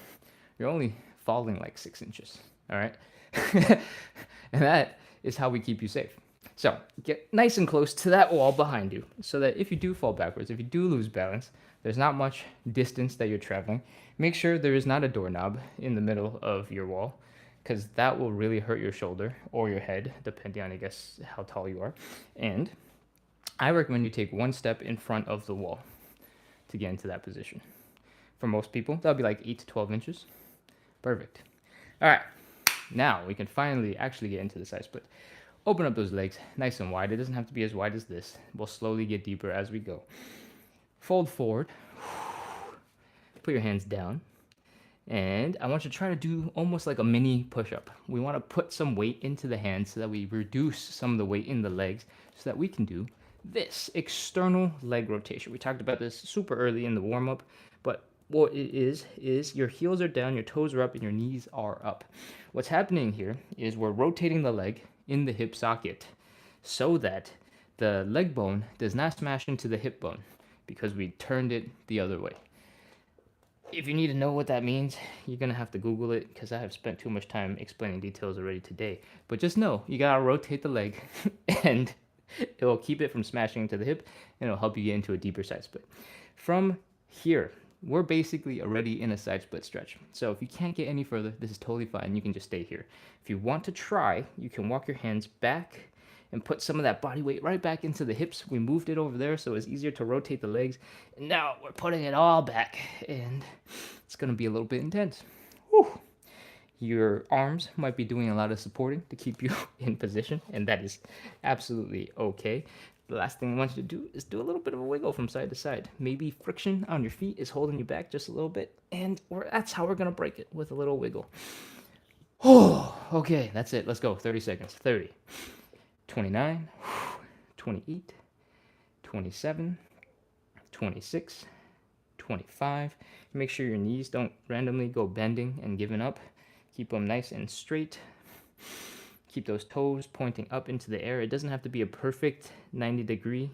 you're only falling like 6 inches, all right? And that is how we keep you safe. So get nice and close to that wall behind you so that if you do fall backwards, if you do lose balance, there's not much distance that you're traveling. Make sure there is not a doorknob in the middle of your wall, because that will really hurt your shoulder or your head, depending on, I guess, how tall you are. And I recommend you take one step in front of the wall to get into that position. For most people, that'll be like 8 to 12 inches. Perfect. All right, now we can finally actually get into the side split. Open up those legs nice and wide. It doesn't have to be as wide as this. We'll slowly get deeper as we go. Fold forward. Put your hands down. And I want you to try to do almost like a mini push-up. We want to put some weight into the hands so that we reduce some of the weight in the legs so that we can do this external leg rotation. We talked about this super early in the warm-up, but what it is your heels are down, your toes are up, and your knees are up. What's happening here is we're rotating the leg in the hip socket so that the leg bone does not smash into the hip bone because we turned it the other way. If you need to know what that means, you're going to have to Google it because I have spent too much time explaining details already today. But just know, you got to rotate the leg and it will keep it from smashing into the hip and it'll help you get into a deeper side split. From here, we're basically already in a side split stretch. So if you can't get any further, this is totally fine. You can just stay here. If you want to try, you can walk your hands back and put some of that body weight right back into the hips. We moved it over there so it's easier to rotate the legs. And now we're putting it all back and it's gonna be a little bit intense. Whew. Your arms might be doing a lot of supporting to keep you in position, and that is absolutely okay. The last thing I want you to do is do a little bit of a wiggle from side to side. Maybe friction on your feet is holding you back just a little bit, and that's how we're gonna break it, with a little wiggle. Oh, okay, that's it. Let's go. 30 seconds. 30. 29, 28, 27, 26, 25. Make sure your knees don't randomly go bending and giving up. Keep them nice and straight. Keep those toes pointing up into the air. It doesn't have to be a perfect 90-degree.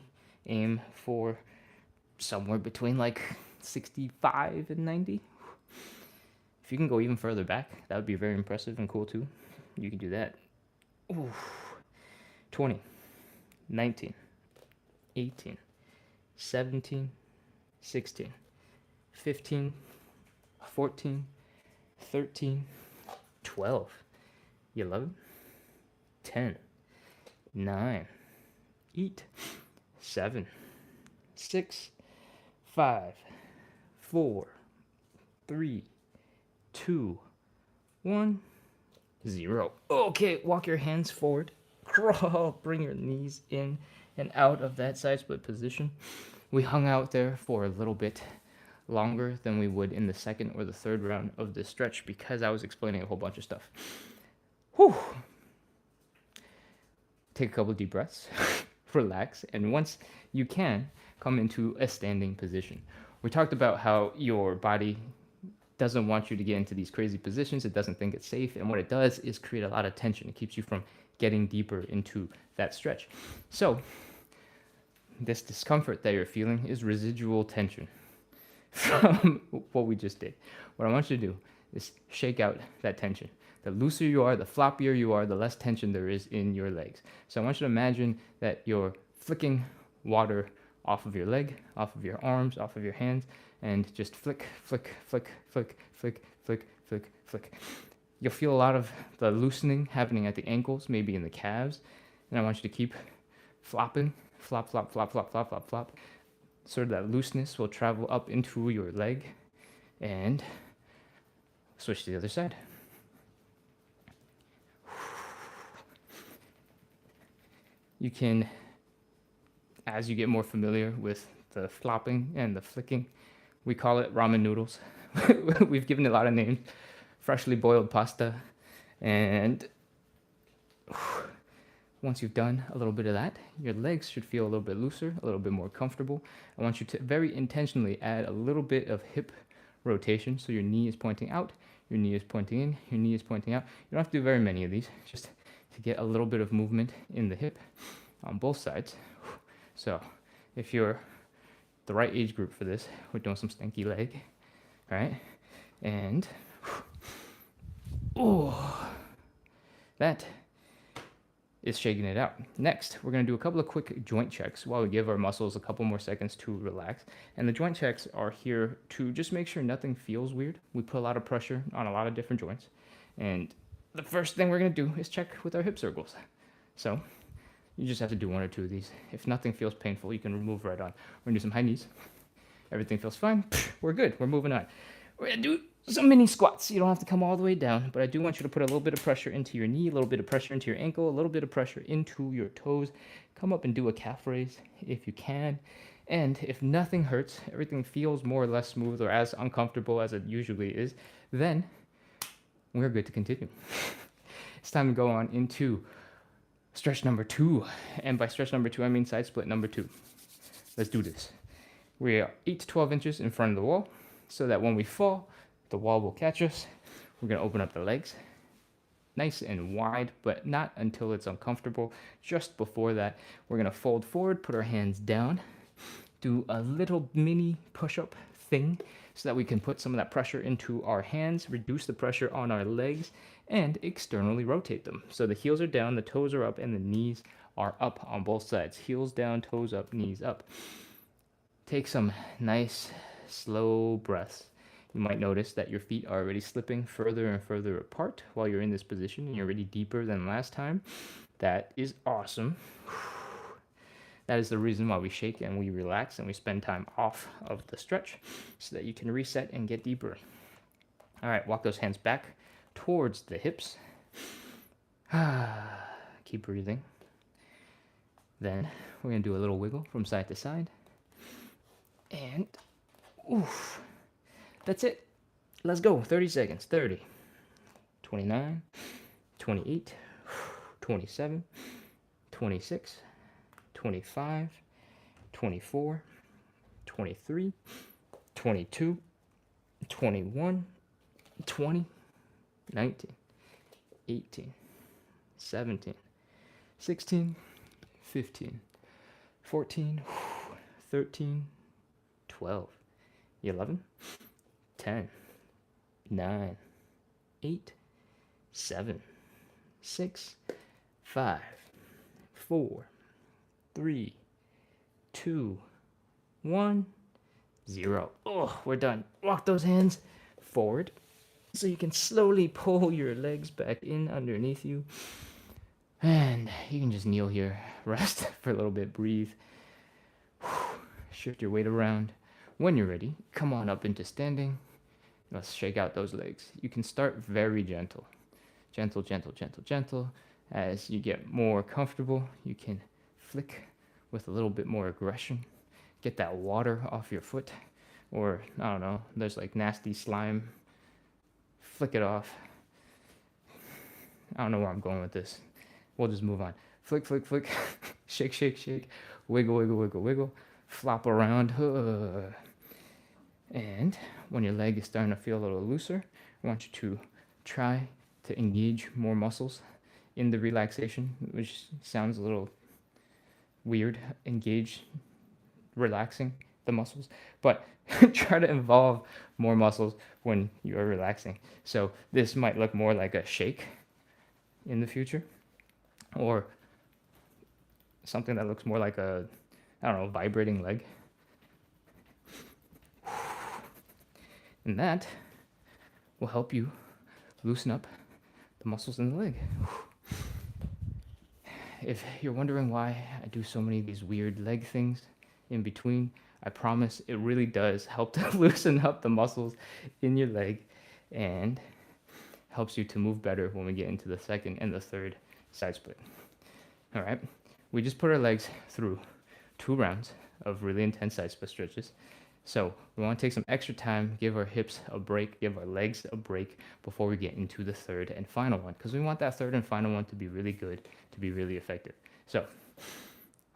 Aim for somewhere between like 65 and 90. If you can go even further back, that would be very impressive and cool too. You can do that. Ooh. 20, 19, 18, 17, 16, 15, 14, 13, 12, 11, 10, 9, 8, 7, 6, 5, 4, 3, 2, 1, 0. Okay, walk your hands forward. Crawl, bring your knees in and out of that side split position. We hung out there for a little bit longer than we would in the second or the third round of this stretch because I was explaining a whole bunch of stuff. Whew. Take a couple deep breaths, relax, and once you can, come into a standing position. We talked about how your body doesn't want you to get into these crazy positions. It doesn't think it's safe, and what it does is create a lot of tension. It keeps you from getting deeper into that stretch. So this discomfort that you're feeling is residual tension from what we just did. What I want you to do is shake out that tension. The looser you are, the floppier you are, the less tension there is in your legs. So I want you to imagine that you're flicking water off of your leg, off of your arms, off of your hands, and just flick, flick, flick, flick, flick, flick, flick, flick. You'll feel a lot of the loosening happening at the ankles, maybe in the calves. And I want you to keep flopping, flop, flop, flop, flop, flop, flop, flop. Sort of that looseness will travel up into your leg and switch to the other side. You can, as you get more familiar with the flopping and the flicking, we call it ramen noodles. We've given it a lot of names. Freshly boiled pasta, and once you've done a little bit of that, your legs should feel a little bit looser, a little bit more comfortable. I want you to very intentionally add a little bit of hip rotation, so your knee is pointing out, your knee is pointing in, your knee is pointing out. You don't have to do very many of these, just to get a little bit of movement in the hip on both sides. So if you're the right age group for this, we're doing some stanky leg, all right? And oh, that is shaking it out. Next, we're going to do a couple of quick joint checks while we give our muscles a couple more seconds to relax. And the joint checks are here to just make sure nothing feels weird. We put a lot of pressure on a lot of different joints. And the first thing we're going to do is check with our hip circles. So you just have to do 1 or 2 of these. If nothing feels painful, you can move right on. We're going to do some high knees. Everything feels fine. We're good. We're moving on. We're going to do some mini squats. You don't have to come all the way down, but I do want you to put a little bit of pressure into your knee, a little bit of pressure into your ankle, a little bit of pressure into your toes. Come up and do a calf raise if you can. And if nothing hurts, everything feels more or less smooth or as uncomfortable as it usually is, then we're good to continue. It's time to go on into stretch number 2. And by stretch number 2, I mean side split number 2. Let's do this. We are 8 to 12 inches in front of the wall so that when we fall, the wall will catch us. We're going to open up the legs nice and wide, but not until it's uncomfortable. Just before that, we're going to fold forward, put our hands down, do a little mini push-up thing so that we can put some of that pressure into our hands, reduce the pressure on our legs, and externally rotate them. So the heels are down, the toes are up, and the knees are up on both sides. Heels down, toes up, knees up. Take some nice, slow breaths. You might notice that your feet are already slipping further and further apart while you're in this position, and you're already deeper than last time. That is awesome. That is the reason why we shake and we relax and we spend time off of the stretch so that you can reset and get deeper. All right, walk those hands back towards the hips. Keep breathing. Then we're going to do a little wiggle from side to side. And oof. That's it. Let's go. 30 seconds. 30, 29, 28, 27, 26, 25, 24, 23, 22, 21, 20, 19, 18, 17, 16, 15, 14, 13, 12, 11, 10, 9, 8, 7, 6, 5, 4, 3, 2, 1, 0. Oh, we're done. Walk those hands forward so you can slowly pull your legs back in underneath you. And you can just kneel here, rest for a little bit, breathe. Shift your weight around. When you're ready, come on up into standing. Let's shake out those legs. You can start very gentle. Gentle, gentle, gentle, gentle. As you get more comfortable, you can flick with a little bit more aggression. Get that water off your foot. Or, I don't know, there's like nasty slime. Flick it off. I don't know where I'm going with this. We'll just move on. Flick, flick, flick. Shake, shake, shake. Wiggle, wiggle, wiggle, wiggle. Flop around. And when your leg is starting to feel a little looser, I want you to try to engage more muscles in the relaxation, which sounds a little weird. Engage, relaxing the muscles, but try to involve more muscles when you're relaxing. So this might look more like a shake in the future, or something that looks more like a, I don't know, vibrating leg. And that will help you loosen up the muscles in the leg. If you're wondering why I do so many of these weird leg things in between, I promise it really does help to loosen up the muscles in your leg and helps you to move better when we get into the second and the third side split. All right, we just put our legs through 2 rounds of really intense side split stretches. So we want to take some extra time, give our hips a break, give our legs a break before we get into the third and final one, because we want that third and final one to be really good, to be really effective. So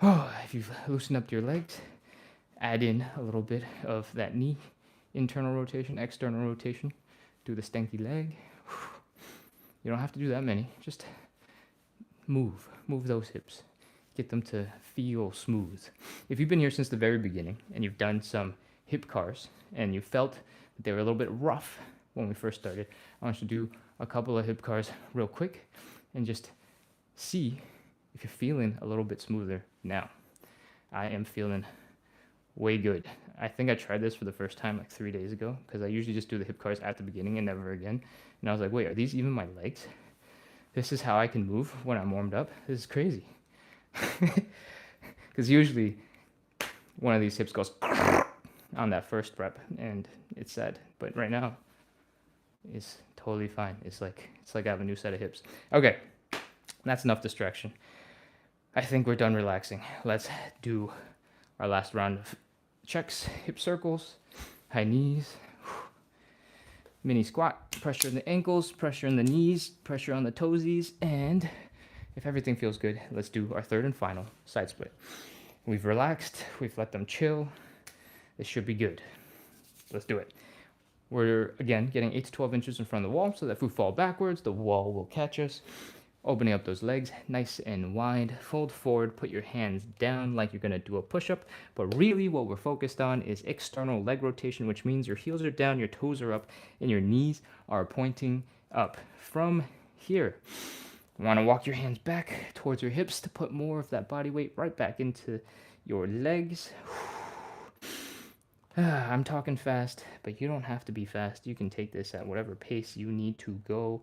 if you've loosened up your legs, add in a little bit of that knee, internal rotation, external rotation, do the stanky leg. You don't have to do that many, just move those hips, get them to feel smooth. If you've been here since the very beginning and you've done some hip cars and you felt that they were a little bit rough when we first started, I want you to do a couple of hip cars real quick and just see if you're feeling a little bit smoother now. I am feeling way good. I think I tried this for the first time like 3 days ago, because I usually just do the hip cars at the beginning and never again. And I was like, wait, are these even my legs? this is how I can move when I'm warmed up. This is crazy. Because usually one of these hips goes on that first rep and it's sad. But right now it's totally fine. It's like I have a new set of hips. Okay, that's enough distraction. I think we're done relaxing. Let's do our last round of checks, hip circles, high knees, mini squat, pressure in the ankles, pressure in the knees, pressure on the toesies, and if everything feels good, let's do our third and final side split. We've relaxed, we've let them chill. This should be good. Let's do it. We're, again, getting 8 to 12 inches in front of the wall so that if we fall backwards, the wall will catch us. Opening up those legs nice and wide. Fold forward, put your hands down like you're gonna do a push-up. But really what we're focused on is external leg rotation, which means your heels are down, your toes are up, and your knees are pointing up. From here, you wanna walk your hands back towards your hips to put more of that body weight right back into your legs. I'm talking fast, but you don't have to be fast. You can take this at whatever pace you need to go.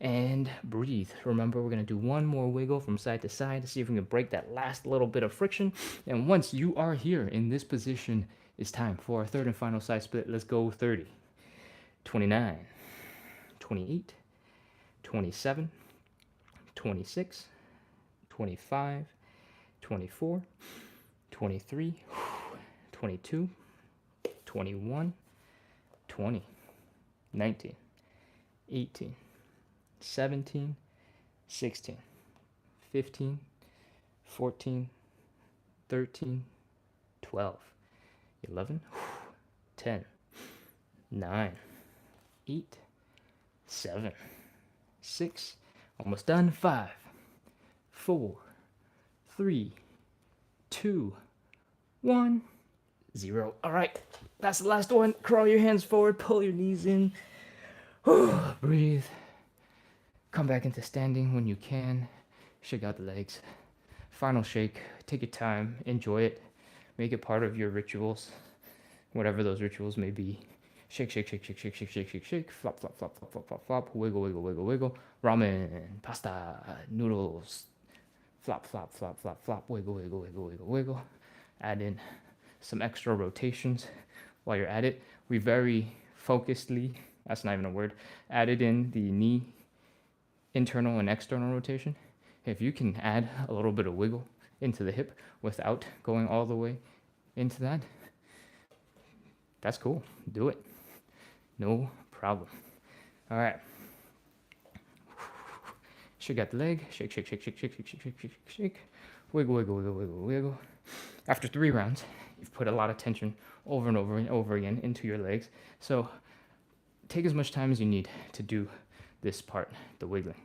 And breathe. Remember, we're going to do one more wiggle from side to side to see if we can break that last little bit of friction. And once you are here in this position, it's time for our third and final side split. Let's go 30, 29, 28, 27, 26, 25, 24, 23, 22, 21, 20, 19, 18, 17, 16, 15, 14, 13, 12, 11, 10, 9, 8, 7, 6, almost done, 5, 4, 3, 2, 1, 0. All right, that's the last one. Crawl your hands forward, pull your knees in, breathe. Come back into standing when you can. Shake out the legs. Final shake. Take your time. Enjoy it. Make it part of your rituals, whatever those rituals may be. Shake, shake, shake, shake, shake, shake, shake, shake, shake. Flop, flop, flop, flop, flop, flop, flop. Wiggle, wiggle, wiggle, wiggle. Ramen, pasta, noodles. Flop, flop, flop, flop, flop. Wiggle, wiggle, wiggle, wiggle, wiggle. Add in some extra rotations while you're at it. We very focusedly, that's not even a word, added in the knee internal and external rotation. If you can add a little bit of wiggle into the hip without going all the way into that, that's cool. Do it. No problem. All right. Shake out the leg. Shake, shake, shake, shake, shake, shake, shake, shake, shake, shake. Wiggle, wiggle, wiggle, wiggle, wiggle. After 3 rounds, you've put a lot of tension over and over and over again into your legs. So take as much time as you need to do this part, the wiggling.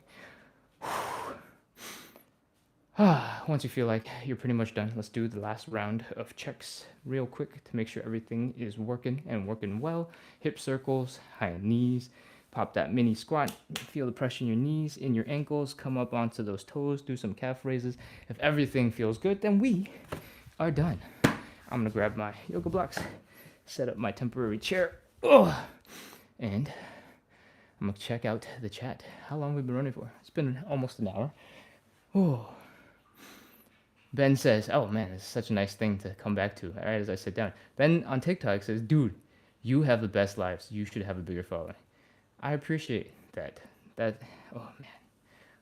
Once you feel like you're pretty much done, let's do the last round of checks real quick to make sure everything is working and working well. Hip circles, high knees, pop that mini squat, feel the pressure in your knees, in your ankles, come up onto those toes, do some calf raises. If everything feels good, then we are done. I'm gonna grab my yoga blocks, set up my temporary chair, and I'm gonna check out the chat. How long have we been running for? It's been almost an hour. Ben says, oh man, it's such a nice thing to come back to right as I sit down. Ben on TikTok says, dude, you have the best lives. You should have a bigger following. I appreciate that. Oh man,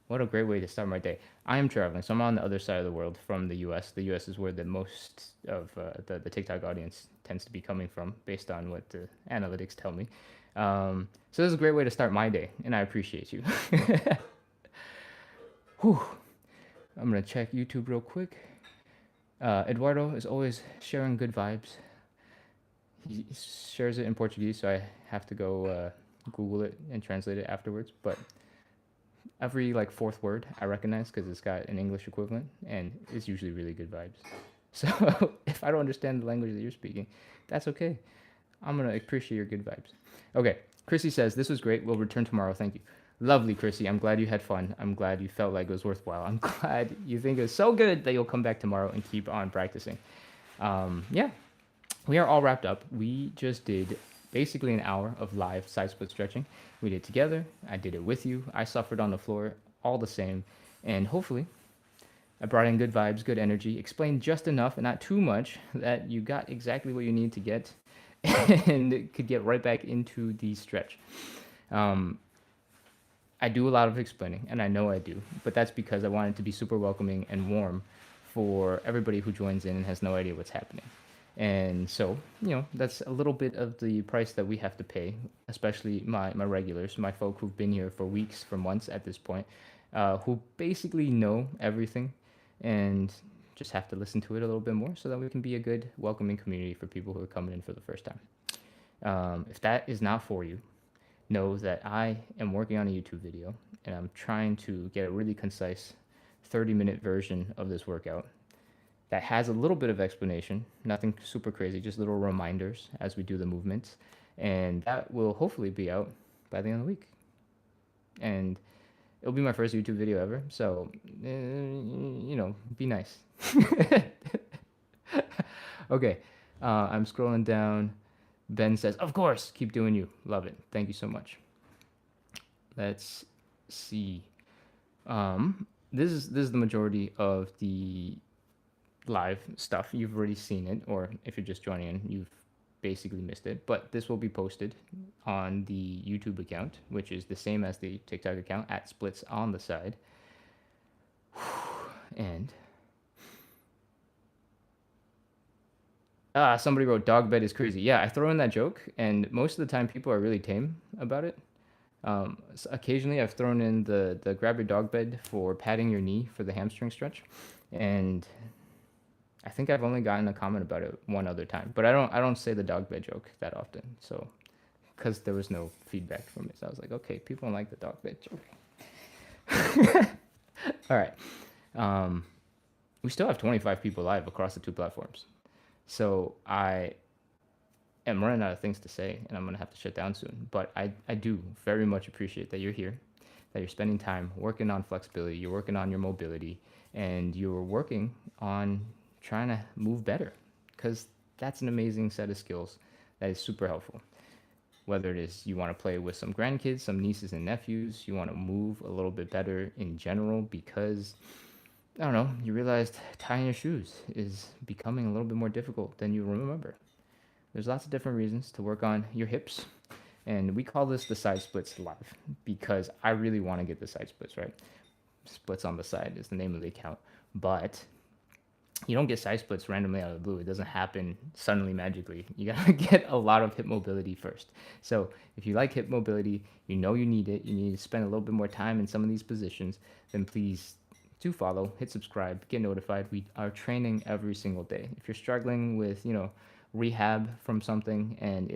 what a great way to start my day. I am traveling, so I'm on the other side of the world from the US. The US is where the most of the TikTok audience tends to be coming from, based on what the analytics tell me. So this is a great way to start my day, and I appreciate you. Whew. I'm going to check YouTube real quick. Eduardo is always sharing good vibes. He shares it in Portuguese, so I have to go Google it and translate it afterwards. But every like 4th word I recognize because it's got an English equivalent, and it's usually really good vibes. So if I don't understand the language that you're speaking, that's okay. I'm going to appreciate your good vibes. Okay, Chrissy says, this was great. We'll return tomorrow. Thank you. Lovely, Chrissy. I'm glad you had fun. I'm glad you felt like it was worthwhile. I'm glad you think it was so good that you'll come back tomorrow and keep on practicing. Yeah, we are all wrapped up. We just did basically an hour of live side split stretching. We did it together. I did it with you. I suffered on the floor all the same. And hopefully, I brought in good vibes, good energy, explained just enough and not too much that you got exactly what you need to get and could get right back into the stretch. Um, I do a lot of explaining, and I know I do, but that's because I want it to be super welcoming and warm for everybody who joins in and has no idea what's happening. And so, that's a little bit of the price that we have to pay, especially my regulars, my folk who've been here for weeks, for months at this point, who basically know everything and just have to listen to it a little bit more so that we can be a good, welcoming community for people who are coming in for the first time. If that is not for you, know that I am working on a YouTube video and I'm trying to get a really concise 30-minute version of this workout that has a little bit of explanation, nothing super crazy, just little reminders as we do the movements. And that will hopefully be out by the end of the week. And it'll be my first YouTube video ever, so, be nice. Okay, I'm scrolling down. Ben says, of course, keep doing you. Love it. Thank you so much. Let's see. This is the majority of the live stuff. You've already seen it, or if you're just joining in, you've basically missed it. But this will be posted on the YouTube account, which is the same as the TikTok account, at splits on the side. And somebody wrote dog bed is crazy. Yeah, I throw in that joke, and most of the time people are really tame about it. So occasionally I've thrown in the grab your dog bed for patting your knee for the hamstring stretch, and I think I've only gotten a comment about it one other time. But I don't say the dog bed joke that often, so because there was no feedback from it, so I was like, okay, people don't like the dog bed joke. All right, we still have 25 people live across the two platforms. So I am running out of things to say, and I'm going to have to shut down soon. But I do very much appreciate that you're here, that you're spending time working on flexibility, you're working on your mobility, and you're working on trying to move better, because that's an amazing set of skills that is super helpful. Whether it is you want to play with some grandkids, some nieces and nephews, you want to move a little bit better in general because I don't know, you realized tying your shoes is becoming a little bit more difficult than you remember. There's lots of different reasons to work on your hips, and we call this the side splits live because I really want to get the side splits right. Splits on the side is the name of the account, but you don't get side splits randomly out of the blue. It doesn't happen suddenly magically. You gotta get a lot of hip mobility first. So if you like hip mobility, you know you need it, you need to spend a little bit more time in some of these positions, then please do follow, hit subscribe, get notified. We are training every single day. If you're struggling with, rehab from something and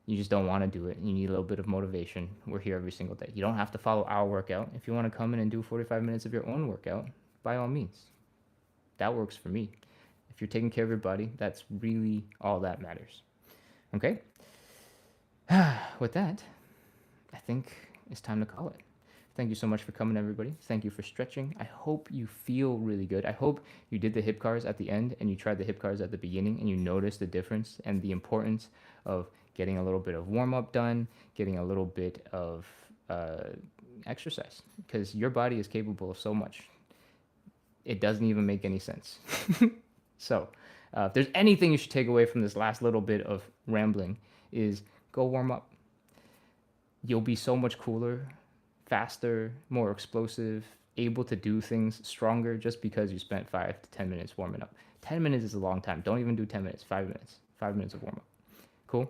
you just don't want to do it, you need a little bit of motivation, we're here every single day. You don't have to follow our workout. If you want to come in and do 45 minutes of your own workout, by all means. That works for me. If you're taking care of your body, that's really all that matters. Okay? With that, I think it's time to call it. Thank you so much for coming, everybody. Thank you for stretching. I hope you feel really good. I hope you did the hip cars at the end and you tried the hip cars at the beginning and you noticed the difference and the importance of getting a little bit of warm-up done, getting a little bit of exercise, because your body is capable of so much. It doesn't even make any sense. So if there's anything you should take away from this last little bit of rambling is go warm up. You'll be so much cooler, faster, more explosive, able to do things stronger just because you spent 5 to 10 minutes warming up. 10 minutes is a long time. Don't even do 10 minutes, 5 minutes. 5 minutes of warm up. Cool?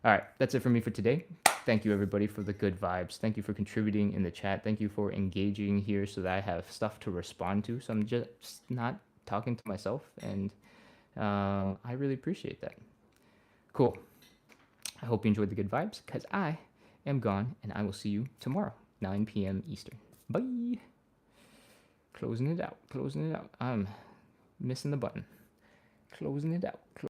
All right, that's it for me for today. Thank you, everybody, for the good vibes. Thank you for contributing in the chat. Thank you for engaging here so that I have stuff to respond to. So I'm just not talking to myself, and I really appreciate that. Cool. I hope you enjoyed the good vibes, because I am gone, and I will see you tomorrow, 9 p.m. Eastern. Bye. Closing it out. I'm missing the button. Closing it out.